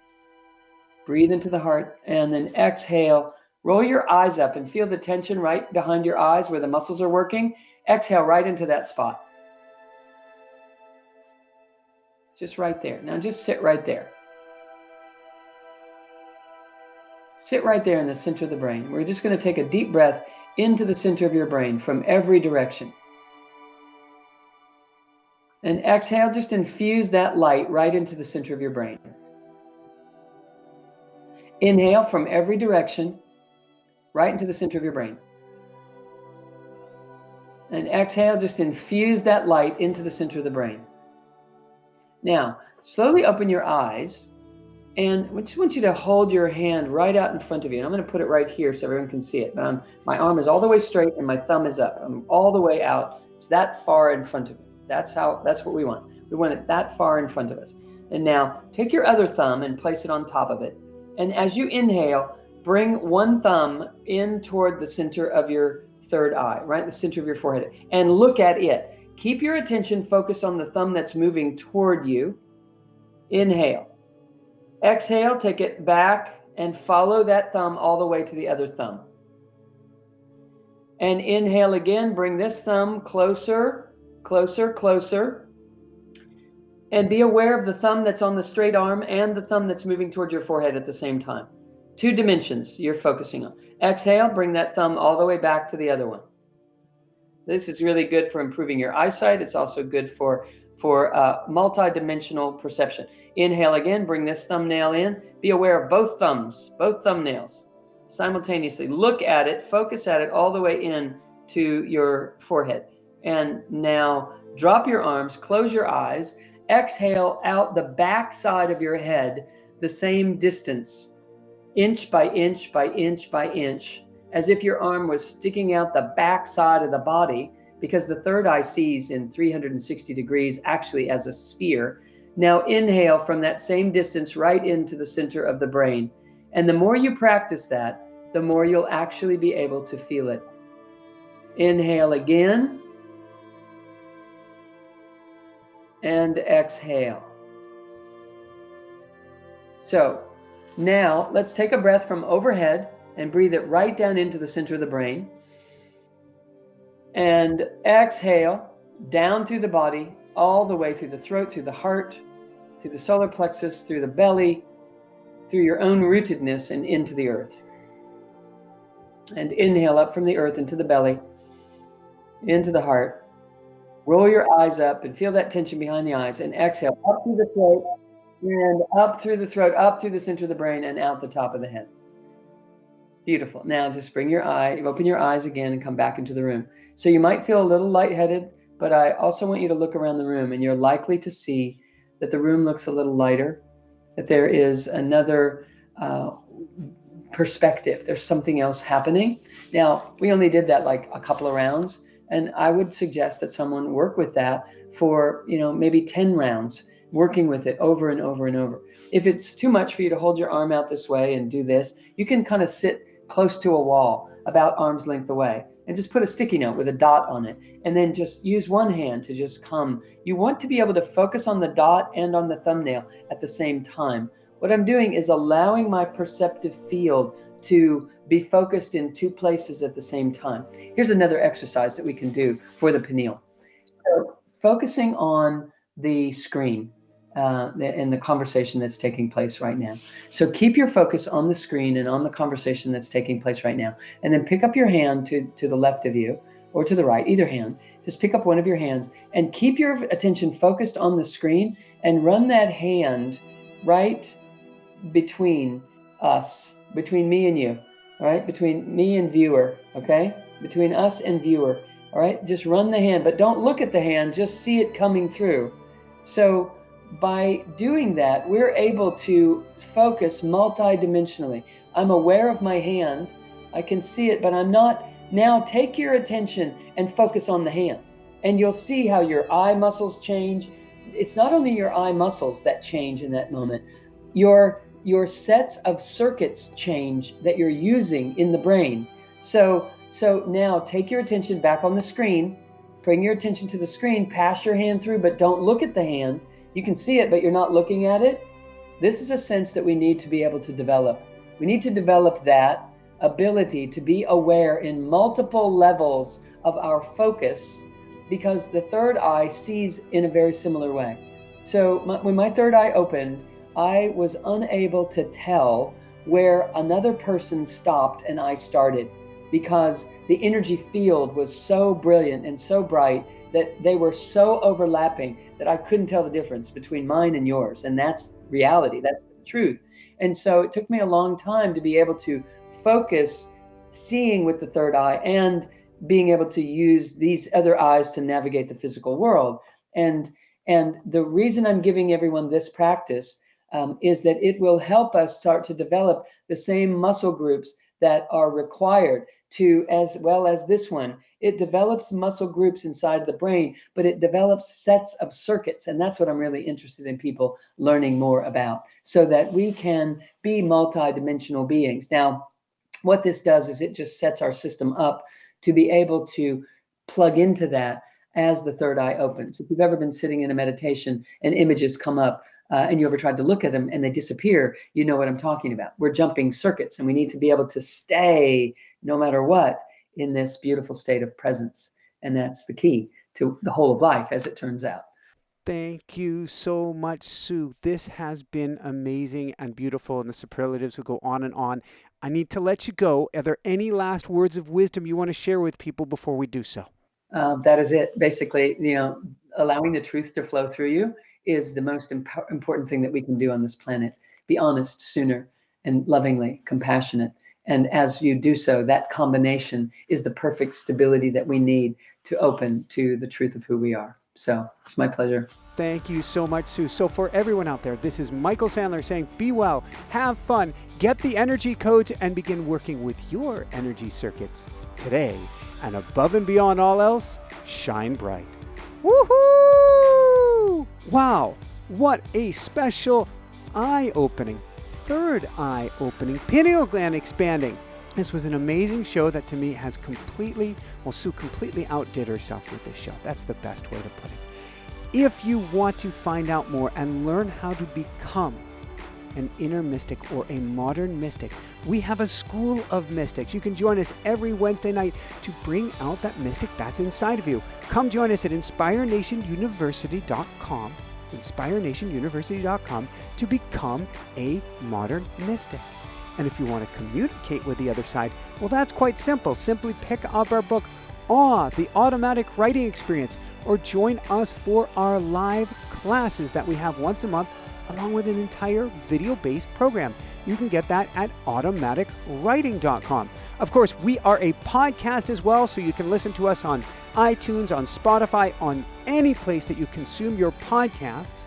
[SPEAKER 2] Breathe into the heart and then exhale. Roll your eyes up and feel the tension right behind your eyes where the muscles are working. Exhale right into that spot. Just right there. Now just sit right there. Sit right there in the center of the brain. We're just going to take a deep breath into the center of your brain from every direction. And exhale, just infuse that light right into the center of your brain. Inhale from every direction, right into the center of your brain. And exhale, just infuse that light into the center of the brain. Now, slowly open your eyes, and I just want you to hold your hand right out in front of you. And I'm going to put it right here so everyone can see it. But my arm is all the way straight and my thumb is up. I'm all the way out. It's that far in front of me. That's what we want. We want it that far in front of us. And now, take your other thumb and place it on top of it. And as you inhale, bring one thumb in toward the center of your third eye, right in the center of your forehead, and look at it. Keep your attention focused on the thumb that's moving toward you. Inhale. Exhale, take it back and follow that thumb all the way to the other thumb. And inhale again, bring this thumb closer, closer, closer. And be aware of the thumb that's on the straight arm and the thumb that's moving toward your forehead at the same time. 2 dimensions you're focusing on. Exhale, bring that thumb all the way back to the other one. This is really good for improving your eyesight. It's also good for multi-dimensional perception. Inhale again, bring this thumbnail in. Be aware of both thumbs, both thumbnails simultaneously. Look at it, focus at it all the way in to your forehead. And now drop your arms, close your eyes, exhale out the back side of your head, the same distance, inch by inch by inch by inch, as if your arm was sticking out the back side of the body, because the third eye sees in 360 degrees actually as a sphere. Now inhale from that same distance right into the center of the brain. And the more you practice that, the more you'll actually be able to feel it. Inhale again. And exhale. So now let's take a breath from overhead and breathe it right down into the center of the brain. And exhale down through the body, all the way through the throat, through the heart, through the solar plexus, through the belly, through your own rootedness and into the earth. And inhale up from the earth into the belly, into the heart. Roll your eyes up and feel that tension behind the eyes, and exhale up through the throat and up through the throat, up through the center of the brain and out the top of the head. Beautiful. Now just open your eyes again and come back into the room. So you might feel a little lightheaded, but I also want you to look around the room, and you're likely to see that the room looks a little lighter, that there is another perspective. There's something else happening. Now, we only did that like a couple of rounds, and I would suggest that someone work with that for, maybe 10 rounds, working with it over and over and over. If it's too much for you to hold your arm out this way and do this, you can kind of sit close to a wall about arm's length away and just put a sticky note with a dot on it, and then just use one hand to just come. You want to be able to focus on the dot and on the thumbnail at the same time. What I'm doing is allowing my perceptive field to be focused in 2 places at the same time. Here's another exercise that we can do for the pineal. So focusing on the screen and the conversation that's taking place right now. So keep your focus on the screen and on the conversation that's taking place right now. And then pick up your hand to the left of you. or to the right, either hand. Just pick up one of your hands and keep your attention focused on the screen and run that hand right between us, between me and you, all right? Between me and viewer, okay? Between us and viewer, all right? Just run the hand, but don't look at the hand, just see it coming through. So by doing that, we're able to focus multidimensionally. I'm aware of my hand, I can see it, but I'm not. Now take your attention and focus on the hand, and you'll see how your eye muscles change. It's not only your eye muscles that change in that moment, your sets of circuits change that you're using in the brain. So now take your attention back on the screen, bring your attention to the screen, pass your hand through, but don't look at the hand. You can see it, but you're not looking at it. This is a sense that we need to be able to develop. We need to develop that ability to be aware in multiple levels of our focus, because the third eye sees in a very similar way. So when my third eye opened, I was unable to tell where another person stopped and I started, because the energy field was so brilliant and so bright that they were so overlapping that I couldn't tell the difference between mine and yours. And that's reality, that's the truth. And so it took me a long time to be able to focus, seeing with the third eye and being able to use these other eyes to navigate the physical world. And the reason I'm giving everyone this practice is that it will help us start to develop the same muscle groups that are required to, as well as this one. It develops muscle groups inside of the brain, but it develops sets of circuits. And that's what I'm really interested in people learning more about, so that we can be multidimensional beings. Now, what this does is it just sets our system up to be able to plug into that as the third eye opens. If you've ever been sitting in a meditation and images come up, and you ever tried to look at them and they disappear, you know what I'm talking about. We're jumping circuits, and we need to be able to stay, no matter what, in this beautiful state of presence. And that's the key to the whole of life, as it turns out.
[SPEAKER 1] Thank you so much, Sue. This has been amazing and beautiful, and the superlatives will go on and on. I need to let you go. Are there any last words of wisdom you want to share with people before we do so?
[SPEAKER 2] That is it. Basically, allowing the truth to flow through you is the most important thing that we can do on this planet. Be honest sooner, and lovingly, compassionate. And as you do so, that combination is the perfect stability that we need to open to the truth of who we are. So it's my pleasure.
[SPEAKER 1] Thank you so much, Sue. So for everyone out there, this is Michael Sandler saying, be well, have fun, get the energy codes, and begin working with your energy circuits today. And above and beyond all else, shine bright. Woohoo! Wow, what a special eye-opening, third eye-opening, pineal gland expanding. This was an amazing show that to me has Sue completely outdid herself with this show. That's the best way to put it. If you want to find out more and learn how to become an inner mystic or a modern mystic, we have a school of mystics. You can join us every Wednesday night to bring out that mystic that's inside of you. Come join us at InspireNationUniversity.com. It's InspireNationUniversity.com to become a modern mystic. And if you want to communicate with the other side, well, that's quite simple. Simply pick up our book, Awe, the Automatic Writing Experience, or join us for our live classes that we have once a month, along with an entire video-based program. You can get that at automaticwriting.com. Of course, we are a podcast as well, so you can listen to us on iTunes, on Spotify, on any place that you consume your podcasts.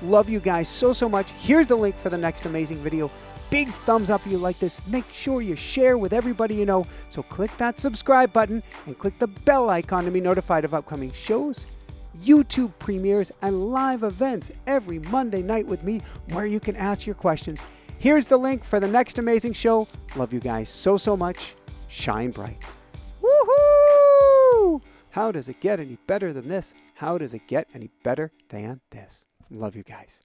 [SPEAKER 1] Love you guys so much. Here's the link for the next amazing video. Big thumbs up if you like this. Make sure you share with everybody you know. So click that subscribe button and click the bell icon to be notified of upcoming shows, YouTube premieres, and live events every Monday night with me where you can ask your questions. Here's the link for the next amazing show. Love you guys so much. Shine bright. Woohoo! How does it get any better than this? How does it get any better than this? Love you guys.